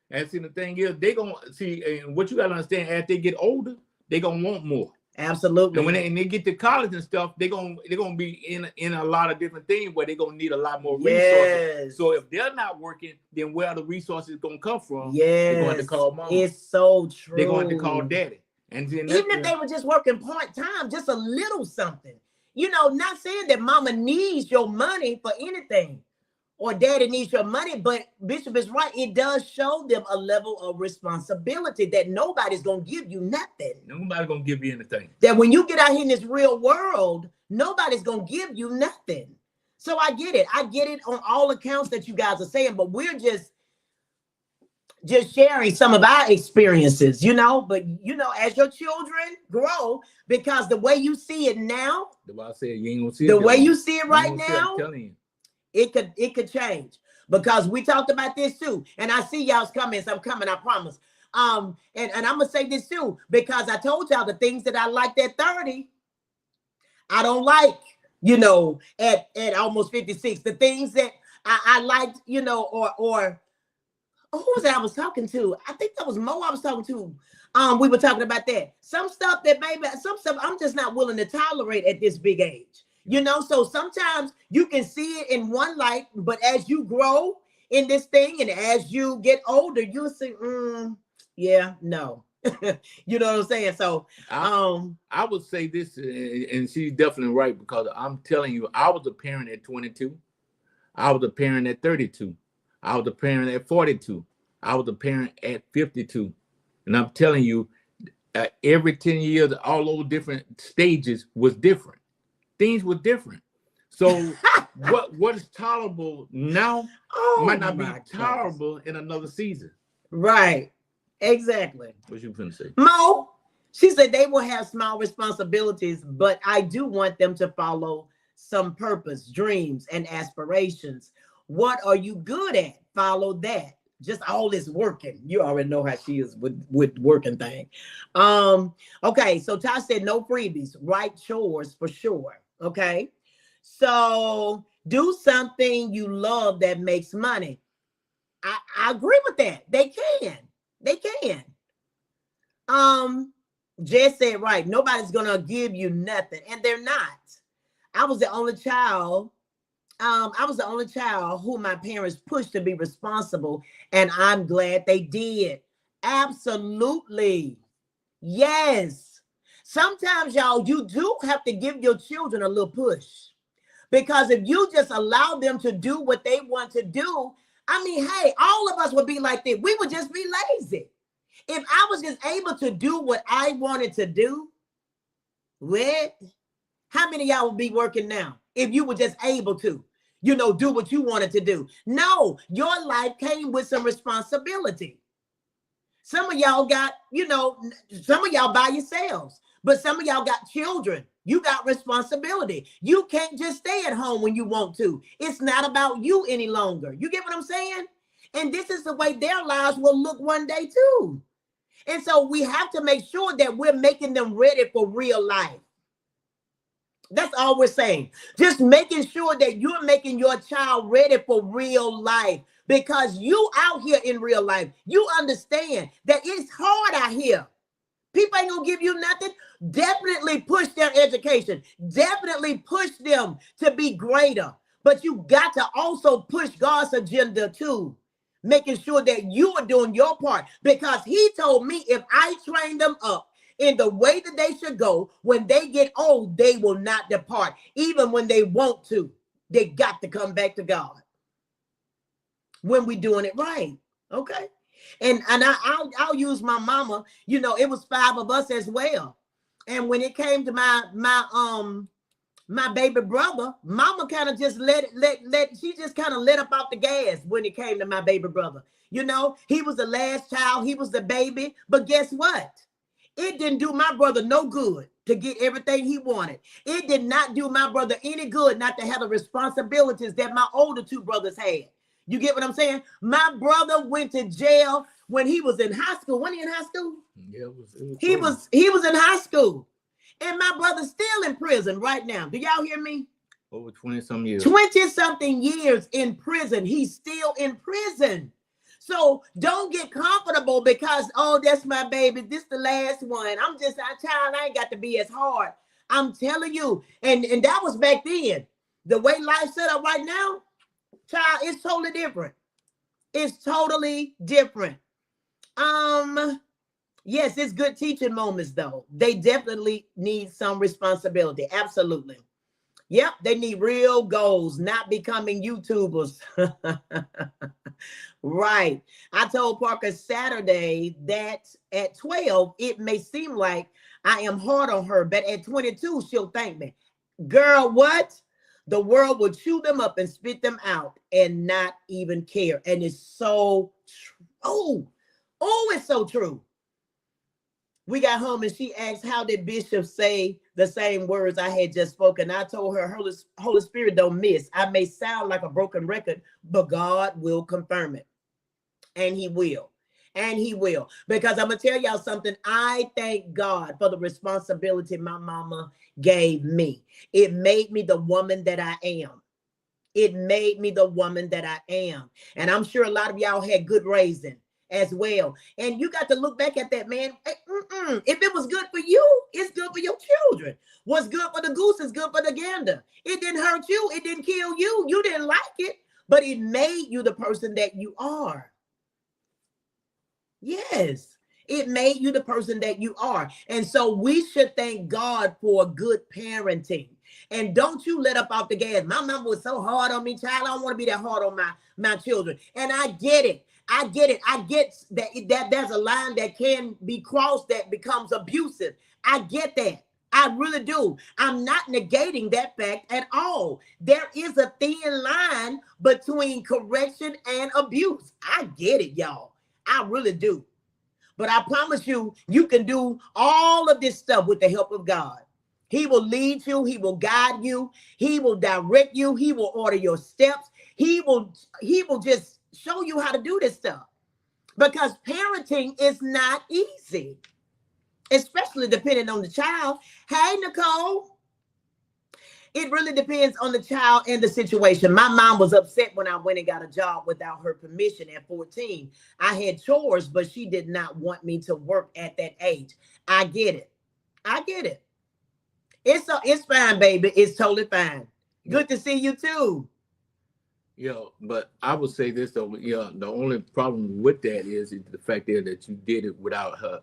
Speaker 2: And see, the thing is, they gonna see, and what you gotta understand, as they get older, they gonna want more.
Speaker 1: Absolutely.
Speaker 2: And when they get to college and stuff, they're gonna be in a lot of different things where they're gonna need a lot more resources.
Speaker 1: Yes.
Speaker 2: So if they're not working, then where are the resources gonna come from?
Speaker 1: Yes.
Speaker 2: They're going to call mom.
Speaker 1: It's so true.
Speaker 2: They're going to call daddy. And then
Speaker 1: even if they were just working part-time, just a little something. You know, not saying that mama needs your money for anything, or daddy needs your money, but Bishop is right. It does show them a level of responsibility that nobody's going to give you nothing.
Speaker 2: Nobody's going to give you anything.
Speaker 1: That when you get out here in this real world, nobody's going to give you nothing. So I get it. I get it on all accounts that you guys are saying, but we're just sharing some of our experiences, you know, but you know, as your children grow, because the way you see it now,
Speaker 2: the way I said, you ain't gonna see
Speaker 1: the
Speaker 2: it
Speaker 1: way you see it right
Speaker 2: see
Speaker 1: now,
Speaker 2: I'm telling you.
Speaker 1: it could change, because we talked about this too. And I see y'all's comments. I'm coming, I promise. And I'm gonna say this too, because I told y'all the things that I liked at 30, I don't like, you know, at almost 56. The things that I liked, you know, or who was it I was talking to? I think that was Mo I was talking to. We were talking about that. Some stuff I'm just not willing to tolerate at this big age. You know, so sometimes you can see it in one light, but as you grow in this thing and as you get older, you'll see, yeah, no. You know what I'm saying? So
Speaker 2: I would say this, and she's definitely right, because I'm telling you, I was a parent at 22. I was a parent at 32. I was a parent at 42. I was a parent at 52. And I'm telling you, every 10 years, all those different stages was different. Things were different. So what is tolerable now might not be tolerable in another season.
Speaker 1: Right. Exactly.
Speaker 2: What you finna say?
Speaker 1: Mo, she said they will have small responsibilities, but I do want them to follow some purpose, dreams, and aspirations. What are you good at? Follow that. Just all this working. You already know how she is with working thing. Okay, so Ty said no freebies, right? Chores for sure. Okay, so do something you love that makes money. I agree with that. They can. Jess said right. Nobody's gonna give you nothing, and they're not. I was the only child who my parents pushed to be responsible, and I'm glad they did. Absolutely. Yes. Sometimes, y'all, you do have to give your children a little push, because if you just allow them to do what they want to do, I mean, hey, all of us would be like that. We would just be lazy. If I was just able to do what I wanted to do, how many of y'all would be working now if you were just able to, you know, do what you wanted to do? No, your life came with some responsibility. Some of y'all got, you know, some of y'all by yourselves, but some of y'all got children. You got responsibility. You can't just stay at home when you want to. It's not about you any longer. You get what I'm saying? And this is the way their lives will look one day too. And so we have to make sure that we're making them ready for real life. That's all we're saying. Just making sure that you're making your child ready for real life, because you out here in real life, you understand that it's hard out here. People ain't gonna give you nothing. Definitely push their education. Definitely push them to be greater. But you got to also push God's agenda too, making sure that you are doing your part. Because he told me if I train them up in the way that they should go, when they get old, they will not depart. Even when they want to, they got to come back to God when we're doing it right. Okay. And I'll use my mama. You know, it was 5 of us as well. And when it came to my baby brother, mama kind of just she just kind of let up off the gas when it came to my baby brother. You know, he was the last child, he was the baby, but guess what? It didn't do my brother no good to get everything he wanted. It did not do my brother any good not to have the responsibilities that my older 2 brothers had. You get what I'm saying? My brother went to jail when he was in high school. Wasn't he in high school?
Speaker 2: Yeah,
Speaker 1: he was in high school. And my brother's still in prison right now. Do y'all hear me?
Speaker 2: Over 20-some years.
Speaker 1: 20-something years in prison. He's still in prison. So don't get comfortable because, oh, that's my baby. This the last one. I'm just a child. I ain't got to be as hard. I'm telling you. And that was back then. The way life set up right now, child, it's totally different. It's totally different. Yes, it's good teaching moments, though. They definitely need some responsibility. Absolutely. Yep, they need real goals, not becoming YouTubers. Right. I told Parker Saturday that at 12, it may seem like I am hard on her, but at 22, she'll thank me. Girl, what? The world will chew them up and spit them out and not even care. And it's so true. Oh, it's so true. We got home and she asked, how did Bishop say the same words I had just spoken? I told her, Holy Spirit don't miss. I may sound like a broken record, but God will confirm it. And he will. And he will. Because I'm going to tell y'all something. I thank God for the responsibility my mama gave me. It made me the woman that I am. It made me the woman that I am. And I'm sure a lot of y'all had good raising as well. And you got to look back at that, man. If it was good for you, it's good for your children. What's good for the goose is good for the gander. It didn't hurt you. It didn't kill you. You didn't like it, but it made you the person that you are. Yes, it made you the person that you are. And so we should thank God for good parenting. And don't you let up off the gas. My mama was so hard on me, child. I don't want to be that hard on my children. And I get it. I get it. I get that there's a line that can be crossed that becomes abusive. I get that. I really do. I'm not negating that fact at all. There is a thin line between correction and abuse. I get it, y'all. I really do. But I promise you, you can do all of this stuff with the help of God. He will lead you. He will guide you. He will direct you. He will order your steps. He will just show you how to do this stuff. Because parenting is not easy, especially depending on the child. Hey, Nicole. It really depends on the child and the situation. My mom was upset when I went and got a job without her permission at 14. I had chores, but she did not want me to work at that age. I get it. I get it. It's fine, baby. It's totally fine. Good to see you too.
Speaker 2: Yeah, but I would say this though. Yeah, the only problem with that is the fact that you did it without her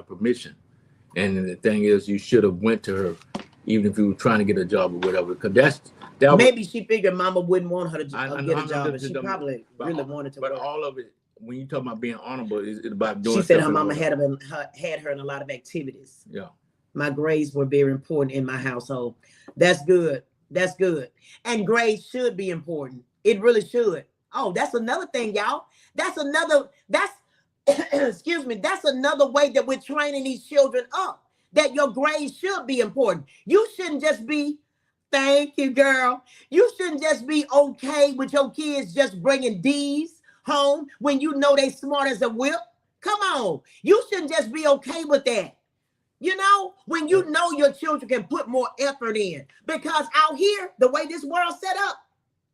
Speaker 2: permission. And the thing is, you should have went to her, even if you were trying to get a job or whatever. Because
Speaker 1: maybe she figured Mama wouldn't want her to get a job, but she probably really wanted to.
Speaker 2: But
Speaker 1: work.
Speaker 2: all of it, when you talk about being honorable, it's about doing.
Speaker 1: She said her mama had her in a lot of activities.
Speaker 2: Yeah. My
Speaker 1: grades were very important in my household. That's good. That's good. And grades should be important. It really should. Oh, that's another thing, y'all. That's excuse me. That's another way that we're training these children up, that your grades should be important. You shouldn't just be, thank you, girl. You shouldn't just be okay with your kids just bringing D's home when you know they smart as a whip. Come on. You shouldn't just be okay with that. You know, when you know your children can put more effort in, because out here, the way this world's set up,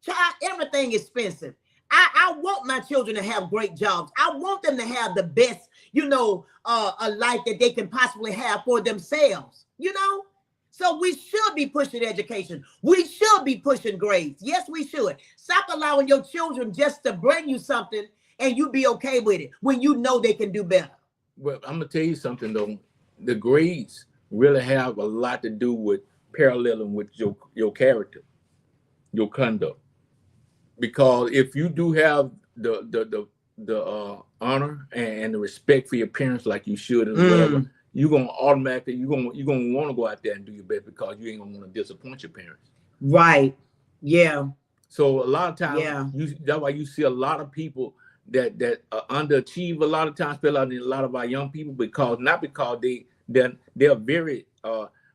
Speaker 1: child, everything is expensive. I want my children to have great jobs. I want them to have the best, a life that they can possibly have for themselves, So we should be pushing education. We should be pushing grades. Yes, we should. Stop allowing your children just to bring you something and you be okay with it when you know they can do better.
Speaker 2: Well, I'm gonna tell you something though. The grades really have a lot to do with paralleling with your character, your conduct. Because if you do have the honor and the respect for your parents like you should and whatever, you're gonna automatically you're gonna want to go out there and do your best because you ain't gonna want to disappoint your parents.
Speaker 1: Right. Yeah.
Speaker 2: So a lot of times, that's why you see a lot of people that underachieve a lot of times, a lot of our young people, because they're very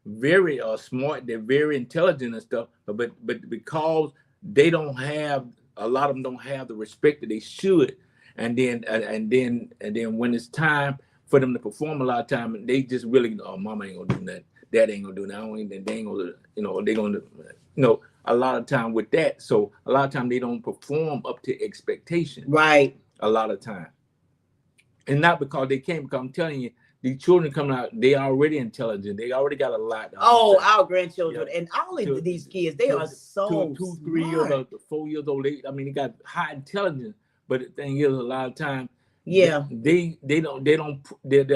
Speaker 2: very smart, they're very intelligent and stuff, but because they don't have, a lot of them don't have the respect that they should, and then when it's time for them to perform, a lot of time they just really, oh, mama ain't gonna do that, dad ain't gonna do that, they ain't gonna, they're gonna, a lot of time with that. So a lot of time they don't perform up to expectation.
Speaker 1: Right.
Speaker 2: A lot of time. And not because they can't, because I'm telling you, these children coming out, they already intelligent. They already got a lot.
Speaker 1: Oh, our grandchildren. Yeah. And all of these kids, they are so
Speaker 2: two, 3 years old, 4 years old. They got high intelligence. But the thing is, a lot of time, they're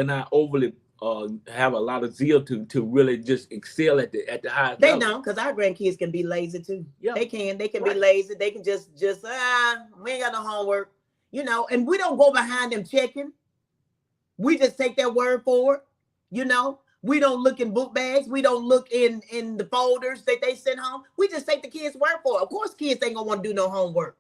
Speaker 2: not overly have a lot of zeal to really just excel at the highest
Speaker 1: level. They don't, because our grandkids can be lazy too. Yeah. They can be lazy. They can just we ain't got no homework, and we don't go behind them checking. We just take their word for it, We don't look in book bags. We don't look in the folders that they send home. We just take the kids' word for it. Of course, kids ain't gonna want to do no homework.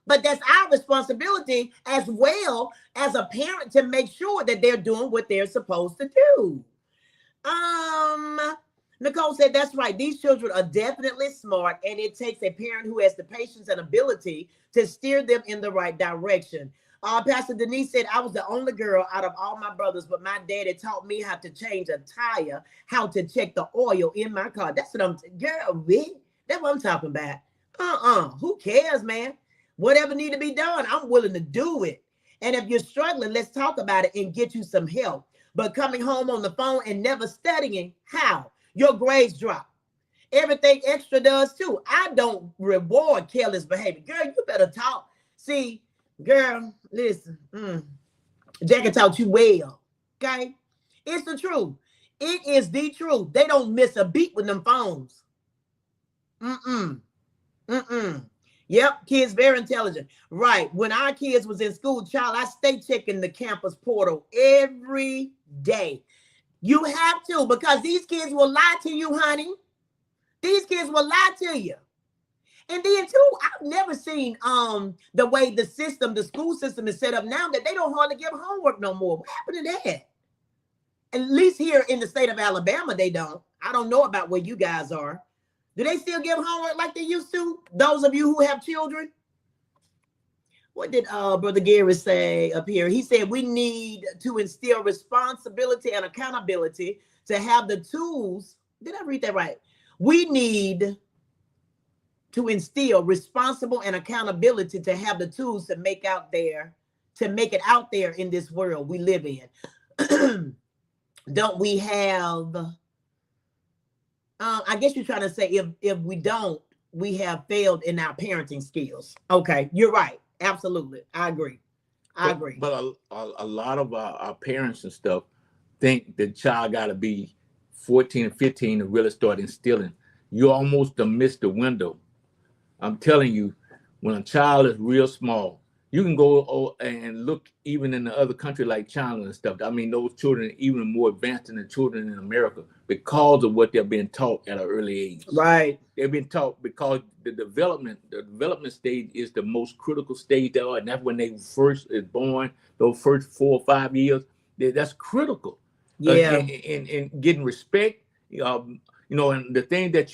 Speaker 1: But that's our responsibility as well as a parent to make sure that they're doing what they're supposed to do. Nicole said, that's right. These children are definitely smart, and it takes a parent who has the patience and ability to steer them in the right direction. Pastor Denise said, I was the only girl out of all my brothers, but my daddy taught me how to change a tire, how to check the oil in my car. That's what that's what I'm talking about. Who cares, man? Whatever need to be done, I'm willing to do it. And if you're struggling, let's talk about it and get you some help. But coming home on the phone and never studying, how? Your grades drop. Everything extra does too. I don't reward careless behavior. Girl, you better talk. See, girl, listen. Jackie taught you well, okay? It's the truth. It is the truth. They don't miss a beat with them phones. Yep, kids very intelligent. Right. When our kids was in school, child, I stay checking the campus portal every day. You have to, because these kids will lie to you, honey. These kids will lie to you. And then too, I've never seen the way the school system is set up now, that they don't hardly give homework no more. What happened to that? At least here in the state of Alabama, they don't. I don't know about where you guys are. Do they still give homework like they used to? Those of you who have children? What did Brother Gary say up here? He said we need to instill responsibility and accountability to have the tools. Did I read that right? We need to instill responsible and accountability to have the tools to make it out there in this world we live in. Don't we have... I guess you're trying to say if we don't, we have failed in our parenting skills. Okay, you're right. Absolutely. I agree. But
Speaker 2: a lot of our parents and stuff think the child got to be 14 and 15 to really start instilling. You almost missed the window. I'm telling you, when a child is real small, you can go and look even in the other country like China and stuff. I mean, those children are even more advanced than the children in America because of what they're being taught at an early age.
Speaker 1: Right.
Speaker 2: They've been taught because the development stage is the most critical stage there are, and that's when they first is born. Those first 4 or 5 years, that's critical.
Speaker 1: Yeah.
Speaker 2: And getting respect, and the thing that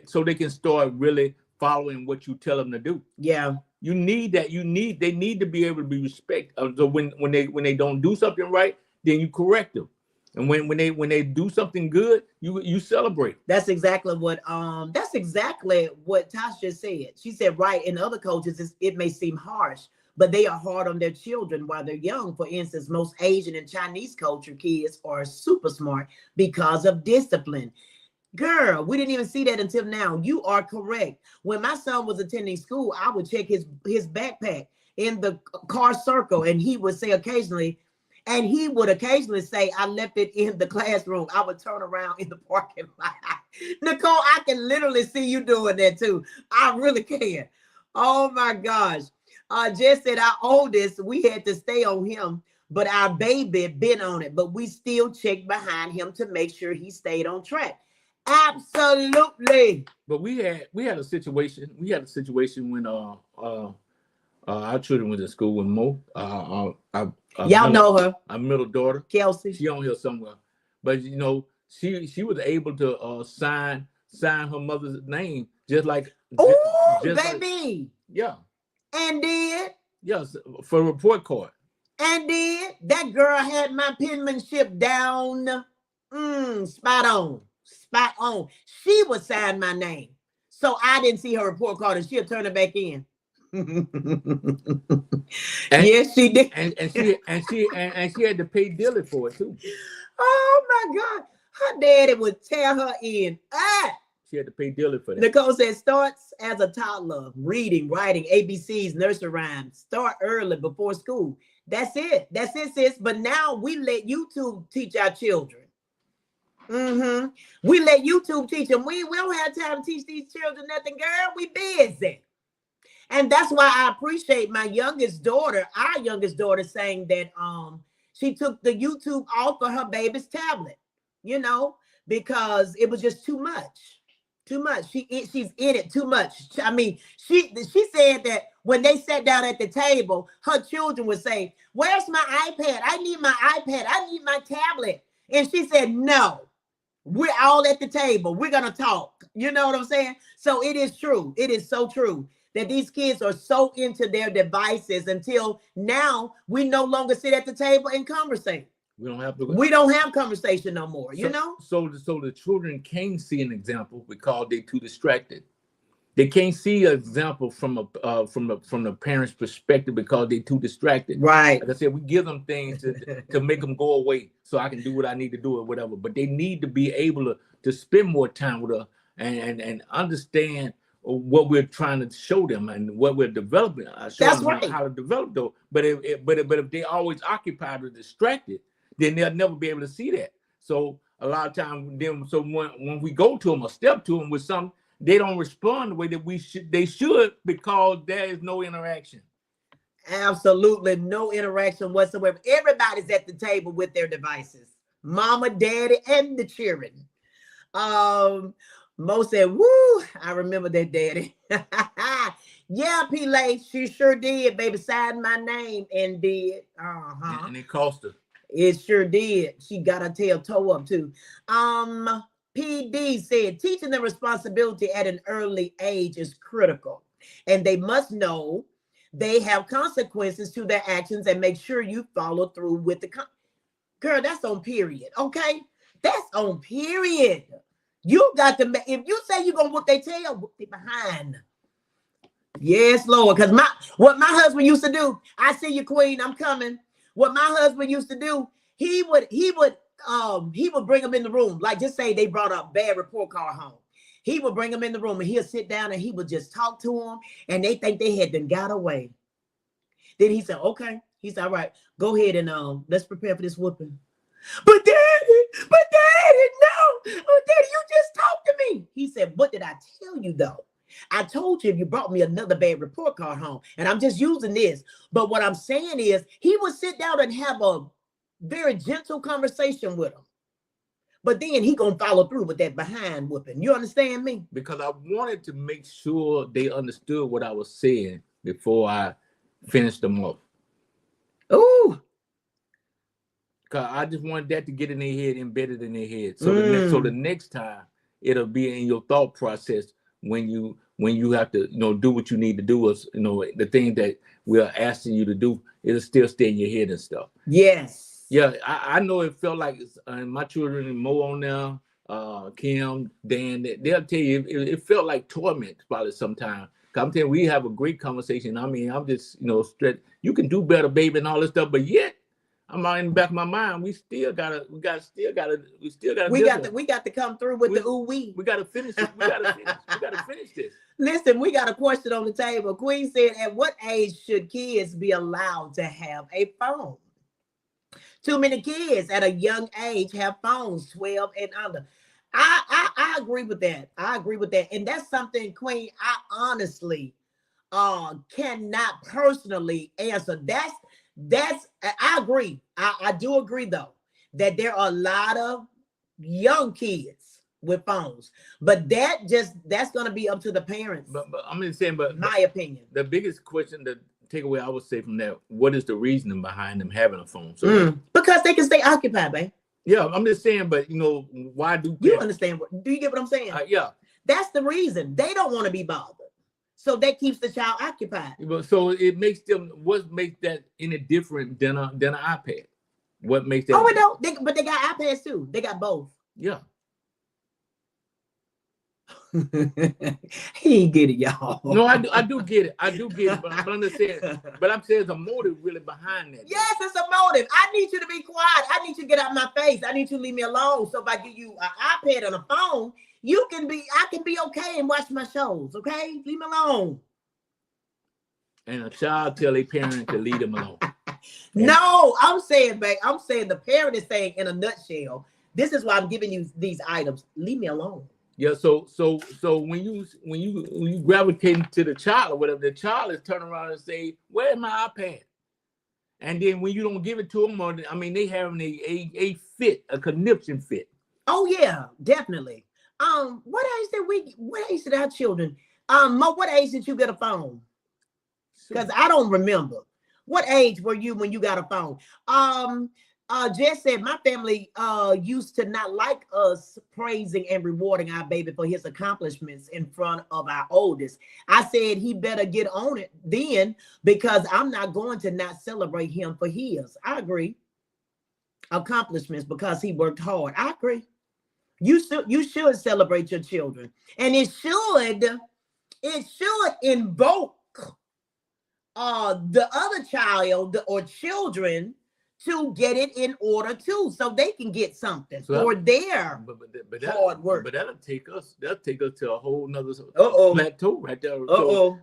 Speaker 2: so they can start really following what you tell them to do.
Speaker 1: Yeah.
Speaker 2: You need that. They need to be able to be respected. So when they don't do something right, then you correct them. And when they do something good, you celebrate.
Speaker 1: That's exactly what Tasha said. She said, right, in other cultures, it may seem harsh, but they are hard on their children while they're young. For instance, most Asian and Chinese culture kids are super smart because of discipline. Girl, we didn't even see that until now. You are correct. When my son was attending school, I would check his backpack in the car circle, and he would say occasionally, say, I left it in the classroom. I would turn around in the parking lot. Nicole, I can literally see you doing that too. I really can. Oh my gosh. Jess said our oldest, we had to stay on him, but our baby been on it, but we still checked behind him to make sure he stayed on track. Absolutely.
Speaker 2: But we had a situation. We had a situation when our children went to school with Mo.
Speaker 1: Y'all know her,
Speaker 2: our middle daughter,
Speaker 1: Kelsey.
Speaker 2: She on here somewhere, but you know she was able to sign her mother's name just like.
Speaker 1: Oh, baby.
Speaker 2: Like, yeah.
Speaker 1: And did.
Speaker 2: Yes, for a report card.
Speaker 1: And did. That girl had my penmanship down. Spot on. Spot on. She would sign my name. So I didn't see her report card and she'll turn it back in. Yes, she did.
Speaker 2: And she had to pay dearly for it too.
Speaker 1: Oh my God. Her daddy would tear her in.
Speaker 2: She had to pay dearly for that.
Speaker 1: Nicole said starts as a toddler, reading, writing, ABCs, nursery rhymes. Start early before school. That's it. That's it, sis. But now we let YouTube teach our children. We let YouTube teach them. We don't have time to teach these children nothing, girl. We busy. And that's why I appreciate my youngest daughter, our youngest daughter, saying that she took the YouTube off of her baby's tablet, you know, because it was just too much. Too much. She's in it too much. I mean, she said that when they sat down at the table, her children would say, "Where's my iPad? I need my iPad. I need my tablet." And she said, "No, we're all at the table. We're going to talk." You know what I'm saying? So it is true. It is so true that these kids are so into their devices until now we no longer sit at the table and conversate. We don't have conversation no more, you know?
Speaker 2: So the children can't see an example because they're too distracted. They can't see an example from the parents' perspective because they're too distracted.
Speaker 1: Right.
Speaker 2: Like I said, we give them things to make them go away so I can do what I need to do or whatever. But they need to be able to spend more time with us and understand what we're trying to show them and what we're developing.
Speaker 1: That's right.
Speaker 2: How to develop though. But if they always occupied or distracted, then they'll never be able to see that. So a lot of times, when we go to them or step to them with something, they don't respond the way that they should because there is no interaction.
Speaker 1: Absolutely no interaction whatsoever. Everybody's at the table with their devices. Mama, daddy, and the children. Mo said, "Woo, I remember that, daddy." Yeah, P-Lay, she sure did, baby. Signed my name and did.
Speaker 2: And it cost her.
Speaker 1: It sure did. She got her tail toe up too. PD said teaching the responsibility at an early age is critical, and they must know they have consequences to their actions and make sure you follow through with the girl. That's on period. Okay, that's on period. You got to, if you say you're gonna whoop their tail, whoop they behind. Yes, Lord. Because what my husband used to do, I see you, Queen, I'm coming. What my husband used to do, he would bring them in the room. Like, just say they brought a bad report card home. He would bring them in the room and he'll sit down and he would just talk to them, and they think they had been got away. Then he said, "Okay." He said, "All right, go ahead and let's prepare for this whooping." But daddy, no. Oh, daddy, you just talked to me. He said, "What did I tell you though? I told you if you brought me another bad report card home, and I'm just using this. But what I'm saying is he would sit down and have a very gentle conversation with him. But then he gonna follow through with that behind whooping. You understand me?
Speaker 2: Because I wanted to make sure they understood what I was saying before I finished them up.
Speaker 1: Ooh.
Speaker 2: Because I just wanted that to get in their head, embedded in their head. So the next time it'll be in your thought process when you have to, do what you need to do, is, the things that we're asking you to do, it'll still stay in your head and stuff.
Speaker 1: Yes.
Speaker 2: Yeah, I know it felt like my children and Mo on there, Kim, Dan, they'll tell you it felt like torment probably sometimes. I'm telling you, we have a great conversation. I mean, I'm just, straight. You can do better, baby, and all this stuff, but yet I'm out in the back of my mind. We still gotta
Speaker 1: We got to come through with the ooh wee.
Speaker 2: We gotta finish it. We gotta finish this.
Speaker 1: Listen, we got a question on the table. Queen said, at what age should kids be allowed to have a phone? Too many kids at a young age have phones, 12 and under. I agree with that. I agree with that. And that's something, Queen, I honestly cannot personally answer. I agree. I do agree though, that there are a lot of young kids with phones, but that's going to be up to the parents.
Speaker 2: But I'm just saying,
Speaker 1: my opinion, the
Speaker 2: biggest question, the takeaway I would say from that, what is the reasoning behind them having a phone? So
Speaker 1: because they can stay occupied, man.
Speaker 2: Yeah, I'm just saying, but why do
Speaker 1: you understand? Do you get what I'm saying?
Speaker 2: Yeah,
Speaker 1: that's the reason. They don't want to be bothered, so that keeps the child occupied.
Speaker 2: So it makes them. What makes that any different than an iPad? What makes that?
Speaker 1: Oh, no, but they got iPads too. They got both.
Speaker 2: Yeah.
Speaker 1: He ain't get it, y'all.
Speaker 2: No, I do get it. I do get it, but I'm saying there's a motive really behind that.
Speaker 1: Yes, it's a motive. I need you to be quiet. I need you to get out of my face. I need you to leave me alone. So if I give you an iPad and a phone, I can be okay and watch my shows. Okay, leave me alone.
Speaker 2: And a child tell a parent to leave them alone.
Speaker 1: No, I'm saying the parent is saying in a nutshell. This is why I'm giving you these items. Leave me alone.
Speaker 2: Yeah, so when you gravitate to the child or whatever, the child is turning around and say, "Where's my iPad?" And then when you don't give it to them, they having a conniption fit.
Speaker 1: Oh yeah, definitely. What age did our children? Mo, what age did you get a phone? Because I don't remember. What age were you when you got a phone? Jess said, my family used to not like us praising and rewarding our baby for his accomplishments in front of our oldest. I said he better get on it then, because I'm not going to not celebrate him for his. I agree. Accomplishments because he worked hard. I agree. You should celebrate your children, and it should invoke the other child or children to get it in order too, so they can get something for their hard work.
Speaker 2: But that'll take us to a whole nother plateau right there.
Speaker 1: So,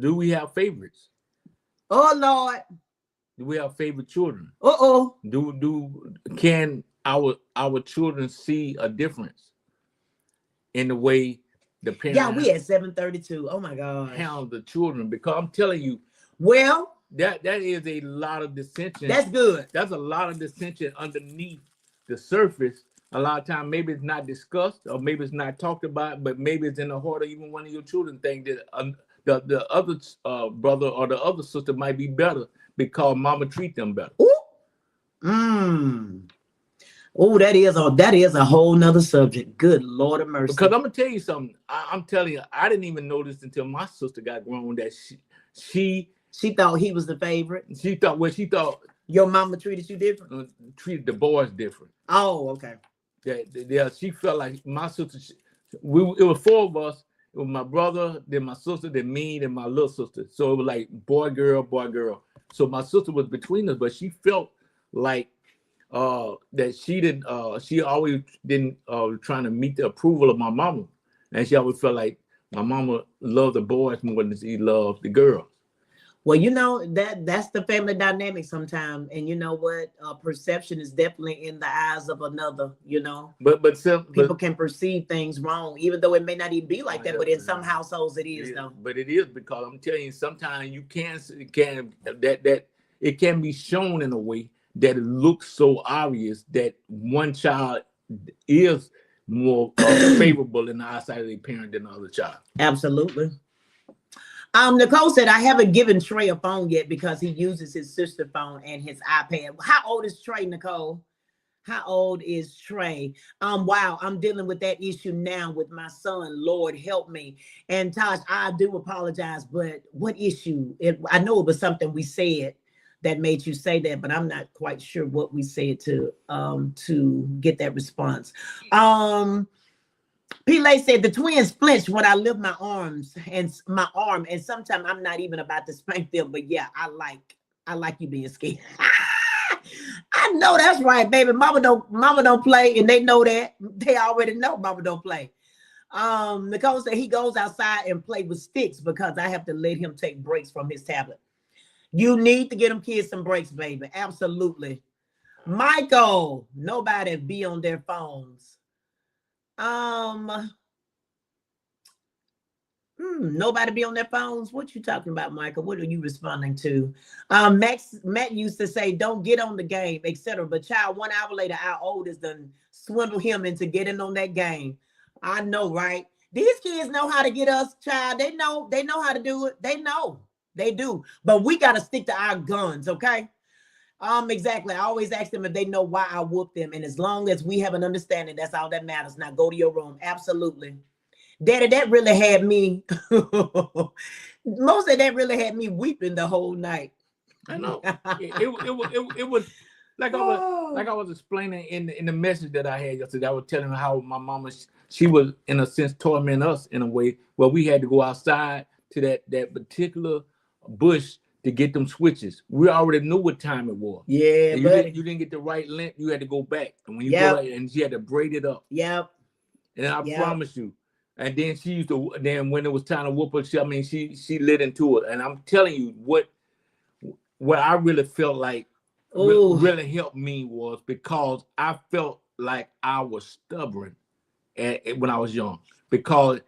Speaker 2: do we have favorites?
Speaker 1: Oh Lord.
Speaker 2: Do we have favorite children? Can our children see a difference in the way the parents?
Speaker 1: Yeah, we at 7:32. Oh my God.
Speaker 2: Handle the children, because I'm telling you.
Speaker 1: Well,
Speaker 2: that is a lot of dissension.
Speaker 1: That's good.
Speaker 2: That's a lot of dissension underneath the surface. A lot of time, maybe it's not discussed, or maybe it's not talked about, but maybe it's in the heart of even one of your children think that the other brother or the other sister might be better because mama treat them better.
Speaker 1: Oh, that is a whole nother subject. Good Lord of mercy.
Speaker 2: Because I'm gonna tell you something. I'm telling you, I didn't even notice until my sister got grown that she thought he was the favorite. She thought your mama treated you different. Treated the boys different.
Speaker 1: Oh, okay.
Speaker 2: Yeah, she felt like my sister. It was four of us. It was my brother, then my sister, then me, then my little sister. So it was like boy, girl, boy, girl. So my sister was between us, but she felt like that she didn't. She always didn't trying to meet the approval of my mama, and she always felt like my mama loved the boys more than she loved the girls.
Speaker 1: Well, that's the family dynamic sometimes, and you know what? Perception is definitely in the eyes of another. But people can perceive things wrong, even though it may not even be like that. But in some households, it is though.
Speaker 2: But it is, because I'm telling you, sometimes you that it can be shown in a way that it looks so obvious that one child is more favorable in the eyesight of the parent than the other child.
Speaker 1: Absolutely. Nicole said, I haven't given Trey a phone yet because he uses his sister's phone and his iPad. How old is Trey, Nicole? How old is Trey? Wow, I'm dealing with that issue now with my son. Lord, help me. And Tosh, I do apologize, but what issue? I know it was something we said that made you say that, but I'm not quite sure what we said to get that response. Pele said the twins flinched when I lift my arm, and sometimes I'm not even about to spank them, but yeah, I like you being scared. I know that's right, baby. Mama don't play, and they know that. They already know mama don't play. Nicole said he goes outside and play with sticks because I have to let him take breaks from his tablet. You need to get them kids some breaks, baby. Absolutely. Michael, nobody be on their phones. Nobody be on their phones. What you talking about, Michael? What are you responding to? Matt used to say, don't get on the game, etc. But child, 1 hour later, our oldest done swindle him into getting on that game. I know, right? These kids know how to get us, child. They know how to do it. They know. They do. But we got to stick to our guns, okay? Exactly. I always ask them if they know why I whoop them. And as long as we have an understanding, that's all that matters. Now go to your room. Absolutely. Daddy, that really had me, most of that really had me weeping the whole night.
Speaker 2: I know. It was like I was explaining in the message that I had yesterday. I was telling her how my mama, she was in a sense tormenting us in a way where we had to go outside to that particular bush to get them switches. We already knew what time it was.
Speaker 1: Yeah,
Speaker 2: you didn't get the right length. You had to go back, and when you go back, and she had to braid it up.
Speaker 1: Yep.
Speaker 2: And I promise you. And then she used to. Then when it was time to whoop her, she lit into it. And I'm telling you what I really felt like really helped me was because I felt like I was stubborn when I was young. Because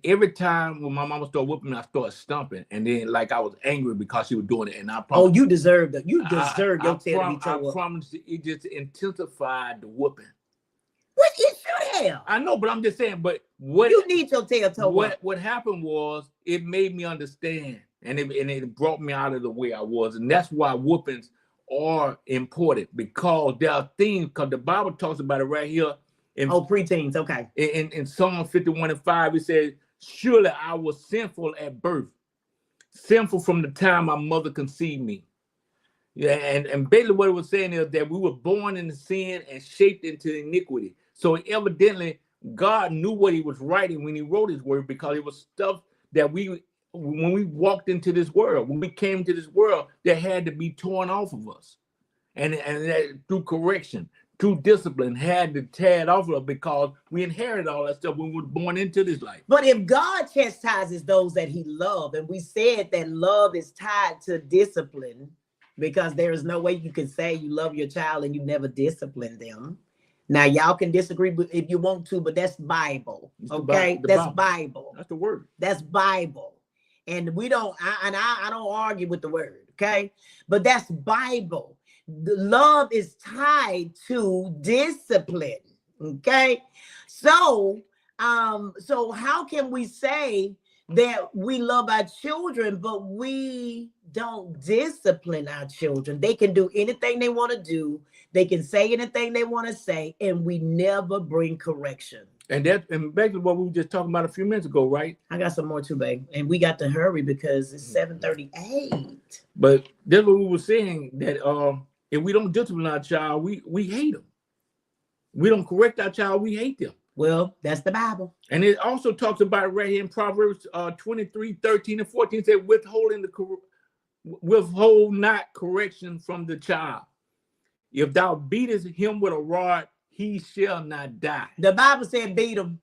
Speaker 2: every time when my mama started whooping me, I started stumping, and then like I was angry because she was doing it. And I promised,
Speaker 1: you deserved it. You deserved your tail to be
Speaker 2: tore up. I promised it just intensified the whooping.
Speaker 1: What you should have.
Speaker 2: I know, but I'm just saying. But what
Speaker 1: you need your tail to
Speaker 2: what happened was it made me understand, and it brought me out of the way I was, and that's why whoopings are important because there are things. Because the Bible talks about it right here.
Speaker 1: Preteens, okay.
Speaker 2: In Psalm 51:5, it says, "Surely I was sinful at birth, sinful from the time my mother conceived me." Yeah, and basically what it was saying is that we were born into sin and shaped into iniquity. So evidently, God knew what he was writing when he wrote his word because it was stuff that when we walked into this world, when we came into this world, that had to be torn off of us. And that through correction, through discipline, had to tear it off of us because we inherited all that stuff when we were born into this life.
Speaker 1: But if God chastises those that he loves, and we said that love is tied to discipline, because there is no way you can say you love your child and you never discipline them. Now, y'all can disagree if you want to, but that's Bible. Okay, that's Bible.
Speaker 2: That's the word.
Speaker 1: That's Bible, and we don't. I don't argue with the word. Okay, but that's Bible. The love is tied to discipline. Okay, so how can we say that we love our children, but we don't discipline our children? They can do anything they want to do. They can say anything they want to say, and we never bring correction.
Speaker 2: And back to what we were just talking about a few minutes ago, right?
Speaker 1: I got some more too, babe. And we got to hurry because it's 7:38.
Speaker 2: But that's what we were saying, that if we don't discipline our child, we hate them. We don't correct our child, we hate them.
Speaker 1: Well, that's the Bible.
Speaker 2: And it also talks about it right here in Proverbs 23:13-14, said withhold not correction from the child. If thou beatest him with a rod, he shall not die.
Speaker 1: The Bible said beat him.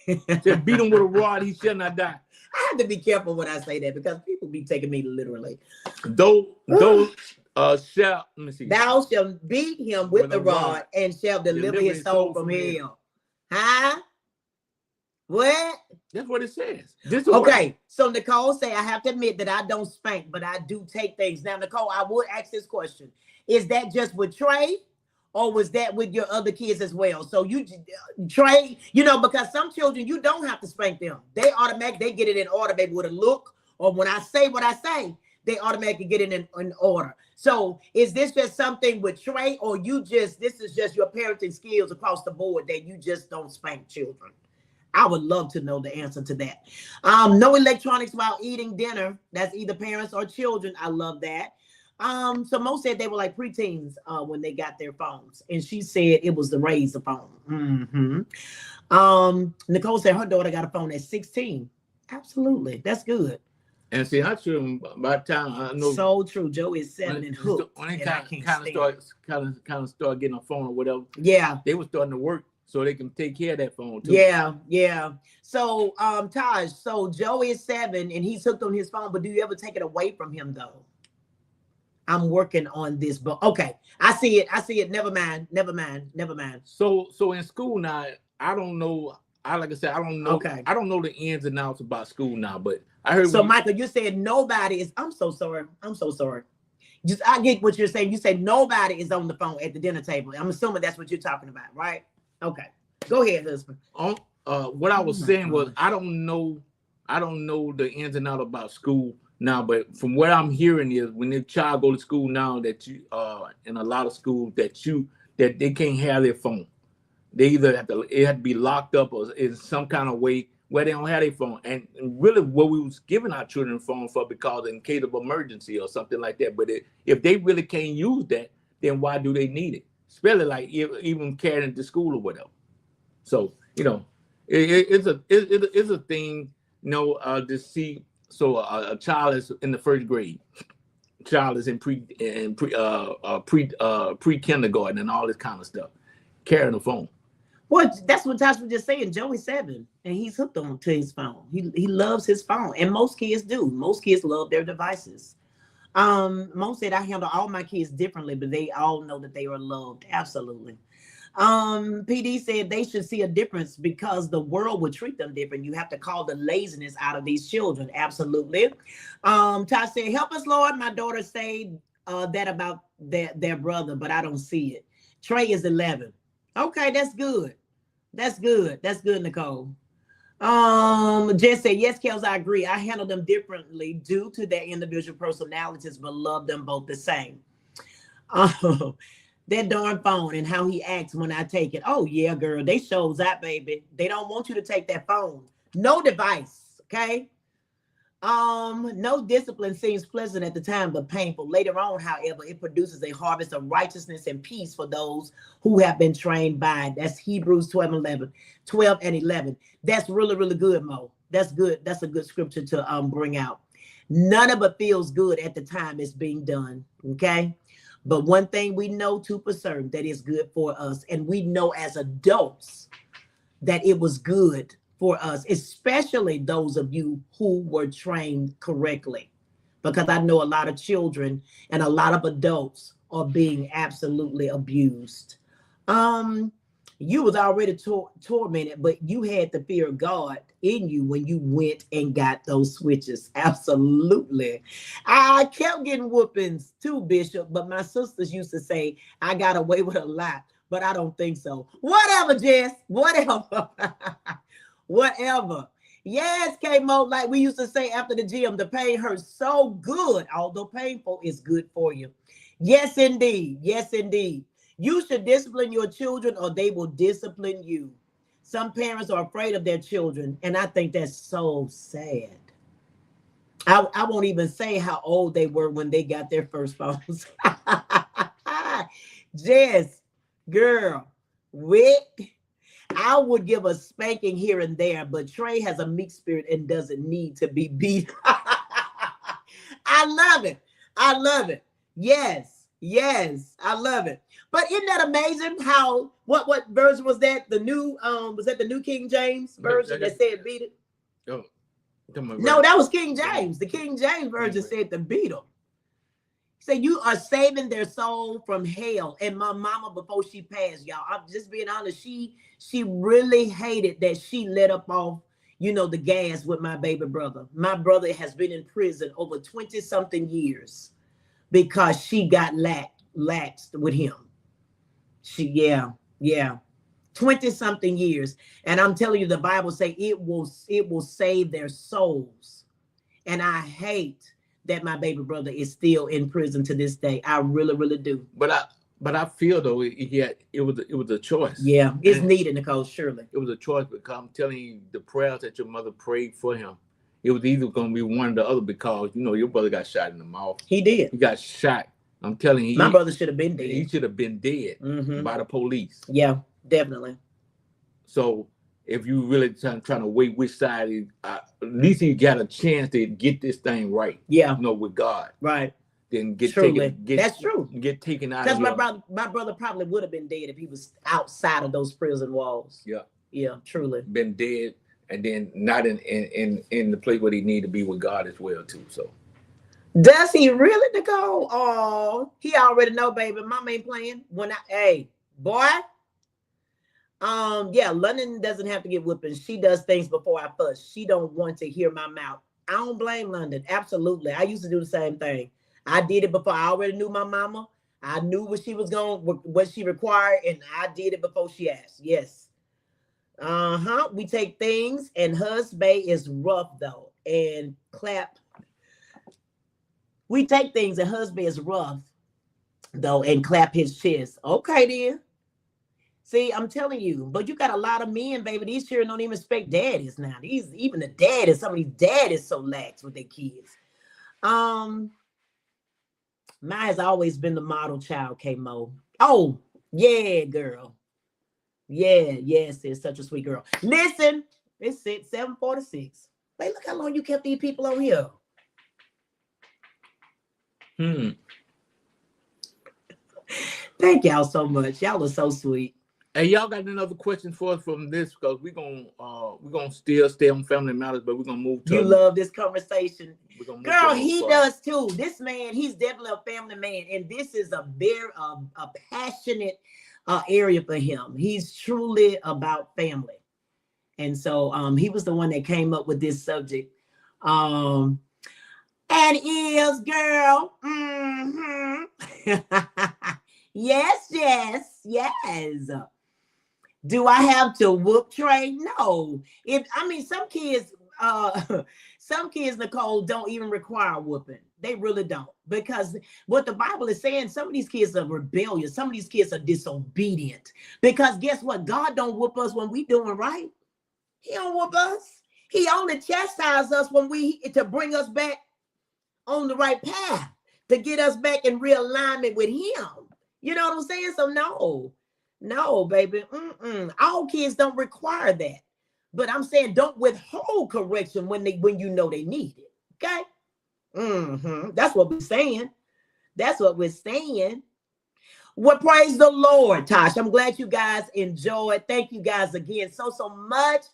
Speaker 2: Said beat him with a rod, he shall not die.
Speaker 1: I have to be careful when I say that because people be taking me literally.
Speaker 2: Thou shalt
Speaker 1: beat him with the rod and shall deliver his soul from hell. Huh? What?
Speaker 2: That's what it says.
Speaker 1: Okay, so Nicole say, I have to admit that I don't spank, but I do take things. Now, Nicole, I would ask this question. Is that just with Trey, or was that with your other kids as well? So Trey, because some children, you don't have to spank them. They get it in order, baby, with a look, or when I say what I say, they automatically get it in order. So is this just something with Trey, or this is just your parenting skills across the board that you just don't spank children? I would love to know the answer to that. No electronics while eating dinner. That's either parents or children. I love that. So Mo said they were like preteens when they got their phones, and she said it was the Razr phone. Nicole said her daughter got a phone at 16. Absolutely, that's good.
Speaker 2: And see, I should by the time I know.
Speaker 1: So true. Joe is 7 and hooked.
Speaker 2: When they
Speaker 1: and
Speaker 2: kind of start getting a phone or whatever.
Speaker 1: Yeah,
Speaker 2: they were starting to work so they can take care of that phone too.
Speaker 1: Yeah. So Taj, so Joe is 7 and he's hooked on his phone, but do you ever take it away from him though? I'm working on this, but okay. I see it. Never mind.
Speaker 2: So in school now, I don't know. Like I said, I don't know.
Speaker 1: Okay.
Speaker 2: I don't know the ins and outs about school now, but I heard.
Speaker 1: So Michael, you said nobody is. I'm so sorry. Just I get what you're saying. You said nobody is on the phone at the dinner table. I'm assuming that's what you're talking about, right? Okay. Go ahead, husband.
Speaker 2: What I was saying was I don't know the ins and outs about school now, but from what I'm hearing is when the child go to school now that you in a lot of schools that they can't have their phone. They either have to be locked up or in some kind of way where they don't have their phone. And really what we was giving our children phone for because in case of emergency or something like that. But if they really can't use that, then why do they need it? Especially like even carrying it to school or whatever. So, it's a thing, to see. So a child is in the first grade. Child is in pre kindergarten and all this kind of stuff, carrying a phone.
Speaker 1: Well, that's what Josh was just saying. Joey's 7 and he's hooked on to his phone. He loves his phone, and most kids do. Most kids love their devices. Mo said I handle all my kids differently, but they all know that they are loved. Absolutely. PD said they should see a difference because the world would treat them different. You have to call the laziness out of these children. Absolutely. Tosh said, help us, Lord. My daughter said that about their brother, but I don't see it. Trey is 11. Okay, that's good. That's good, Nicole. Jess said, yes, Kels, I agree. I handle them differently due to their individual personalities, but love them both the same. That darn phone and how he acts when I take it. Oh, yeah, girl, they shows that, baby. They don't want you to take that phone. No device, okay? No discipline seems pleasant at the time, but painful. Later on, however, it produces a harvest of righteousness and peace for those who have been trained by it. That's Hebrews 12 and 11. That's really, really good, Mo. That's good. That's a good scripture to bring out. None of it feels good at the time it's being done, okay? But one thing we know to for certain that is good for us, and we know as adults that it was good for us, especially those of you who were trained correctly, because I know a lot of children and a lot of adults are being absolutely abused. You was already tormented, but you had the fear of God in you when you went and got those switches. Absolutely. I kept getting whoopings too, Bishop, but my sisters used to say I got away with a lot, but I don't think so. Whatever, Jess, whatever. Whatever. Yes, K-Mo, like we used to say after the gym, the pain hurts so good, although painful is good for you. Yes, indeed. Yes, indeed. You should discipline your children or they will discipline you. Some parents are afraid of their children, and I think that's so sad. I won't even say how old they were when they got their first phones. Jess, girl, I would give a spanking here and there, but Trey has a meek spirit and doesn't need to be beat. I love it. I love it. Yes, I love it. But isn't that amazing how what version was that? The new was that the New King James version that said beat it?
Speaker 2: Oh,
Speaker 1: no, that was King James. The King James version said to beat them. So you are saving their soul from hell. And my mama, before she passed, y'all, I'm just being honest, she really hated that she let up off, the gas with my baby brother. My brother has been in prison over 20-something years because she got laxed with him. 20-something years. And I'm telling you, the Bible say it will save their souls. And I hate that my baby brother is still in prison to this day. I really, really do.
Speaker 2: But I feel though it was a choice.
Speaker 1: Yeah, it's needed, Nicole. Surely
Speaker 2: it was a choice because I'm telling you, the prayers that your mother prayed for him, it was either going to be one or the other because, you know, your brother got shot in the mouth.
Speaker 1: He did.
Speaker 2: He got shot. I'm telling you.
Speaker 1: My brother should have been dead.
Speaker 2: He should have been dead by the police.
Speaker 1: Yeah, definitely.
Speaker 2: So if you really trying to weigh which side, at least he got a chance to get this thing right.
Speaker 1: Yeah.
Speaker 2: You know, with God.
Speaker 1: Right.
Speaker 2: Then get
Speaker 1: Truly.
Speaker 2: taken.
Speaker 1: That's true.
Speaker 2: Get taken out.
Speaker 1: Because my brother probably would have been dead if he was outside of those prison walls.
Speaker 2: Yeah.
Speaker 1: Yeah, truly.
Speaker 2: Been dead, and then not in the place where he need to be with God as well too. So.
Speaker 1: Does he really, Nicole? Oh, he already know, baby. Mama ain't playing. Hey, boy. Yeah, London doesn't have to get whipping. She does things before I fuss. She don't want to hear my mouth. I don't blame London. Absolutely. I used to do the same thing. I did it before. I already knew my mama. I knew what she was what she required, and I did it before she asked. Yes. We take things, and husband is rough though. And clap. We take things, and husband is rough though, and clap his chest. Okay, then. See, I'm telling you, but you got a lot of men, baby. These children don't even respect daddies now. Even the daddies, some of these daddies so lax with their kids. Mine has always been the model child, K-Mo. Oh, yeah, girl. Yeah, yes, it's such a sweet girl. Listen, it's 7:46. Wait, look how long you kept these people on here. Thank y'all so much. Y'all are so sweet.
Speaker 2: Hey, y'all got another question for us from this, because we're gonna still stay on Family Matters, but we're gonna move to.
Speaker 1: You love this conversation. Girl, he
Speaker 2: part.
Speaker 1: does too. This man, he's definitely a family man, and this is a very a passionate area for him. He's truly about family, and so he was the one that came up with this subject. And is girl. Yes. Do I have to whoop Trey? No. Some kids, Nicole, don't even require whooping. They really don't. Because what the Bible is saying, some of these kids are rebellious. Some of these kids are disobedient. Because guess what? God don't whoop us when we doing right. He don't whoop us. He only chastises us to bring us back on the right path, to get us back in realignment with him. You know what I'm saying? So no, baby. All kids don't require that. But I'm saying don't withhold correction when you know they need it. Okay? That's what we're saying. Well, praise the Lord, Tosh. I'm glad you guys enjoyed. Thank you guys again so much.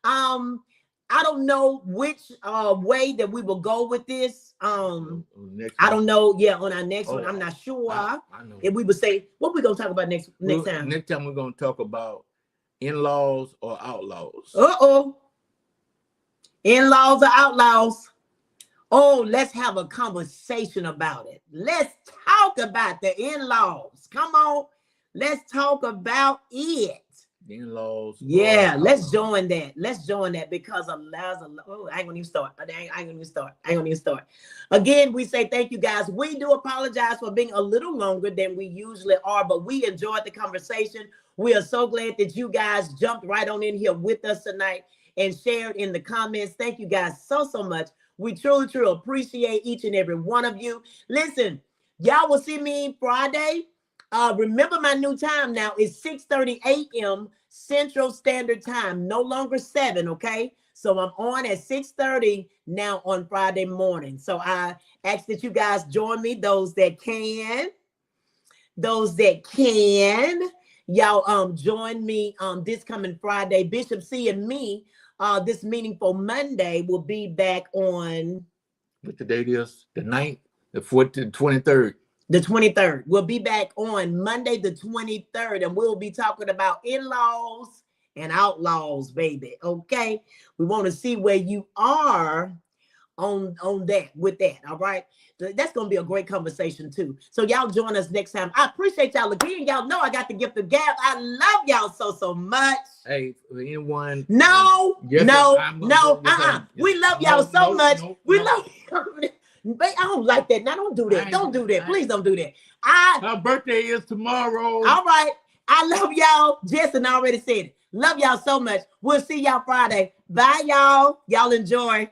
Speaker 1: I don't know which way that we will go with this. I don't know. Yeah, on our next one, I'm not sure. I know. If we would say, what we gonna talk about next time?
Speaker 2: Next time we're gonna talk about in-laws or outlaws.
Speaker 1: In-laws or outlaws. Oh, let's have a conversation about it. Let's talk about the in-laws. Come on, let's talk about it.
Speaker 2: The in-laws.
Speaker 1: Yeah, let's join that. Because I ain't gonna even start. Again, we say thank you guys. We do apologize for being a little longer than we usually are, but we enjoyed the conversation. We are so glad that you guys jumped right on in here with us tonight and shared in the comments. Thank you guys so much. We truly appreciate each and every one of you. Listen, y'all will see me Friday. Remember my new time now is 6:30 a.m. Central Standard Time, no longer 7, okay? So I'm on at 6:30 now on Friday morning. So I ask that you guys join me, those that can. Y'all join me this coming Friday. Bishop C and me, this Meaningful Monday will be back on.
Speaker 2: What the date is? The 9th, the 4th, the 23rd.
Speaker 1: The 23rd. We'll be back on Monday, the 23rd, and we'll be talking about in-laws and outlaws, baby. Okay. We want to see where you are on that with that. All right. That's going to be a great conversation too. So y'all join us next time. I appreciate y'all again. Y'all know I got the gift of gab. I love y'all so much.
Speaker 2: Hey, for anyone.
Speaker 1: We love y'all so much. We love you. But I don't like that. Now don't do that. Don't do that. Please don't do that.
Speaker 2: My birthday is tomorrow.
Speaker 1: All right. I love y'all. Justin already said it. Love y'all so much. We'll see y'all Friday. Bye, y'all. Y'all enjoy.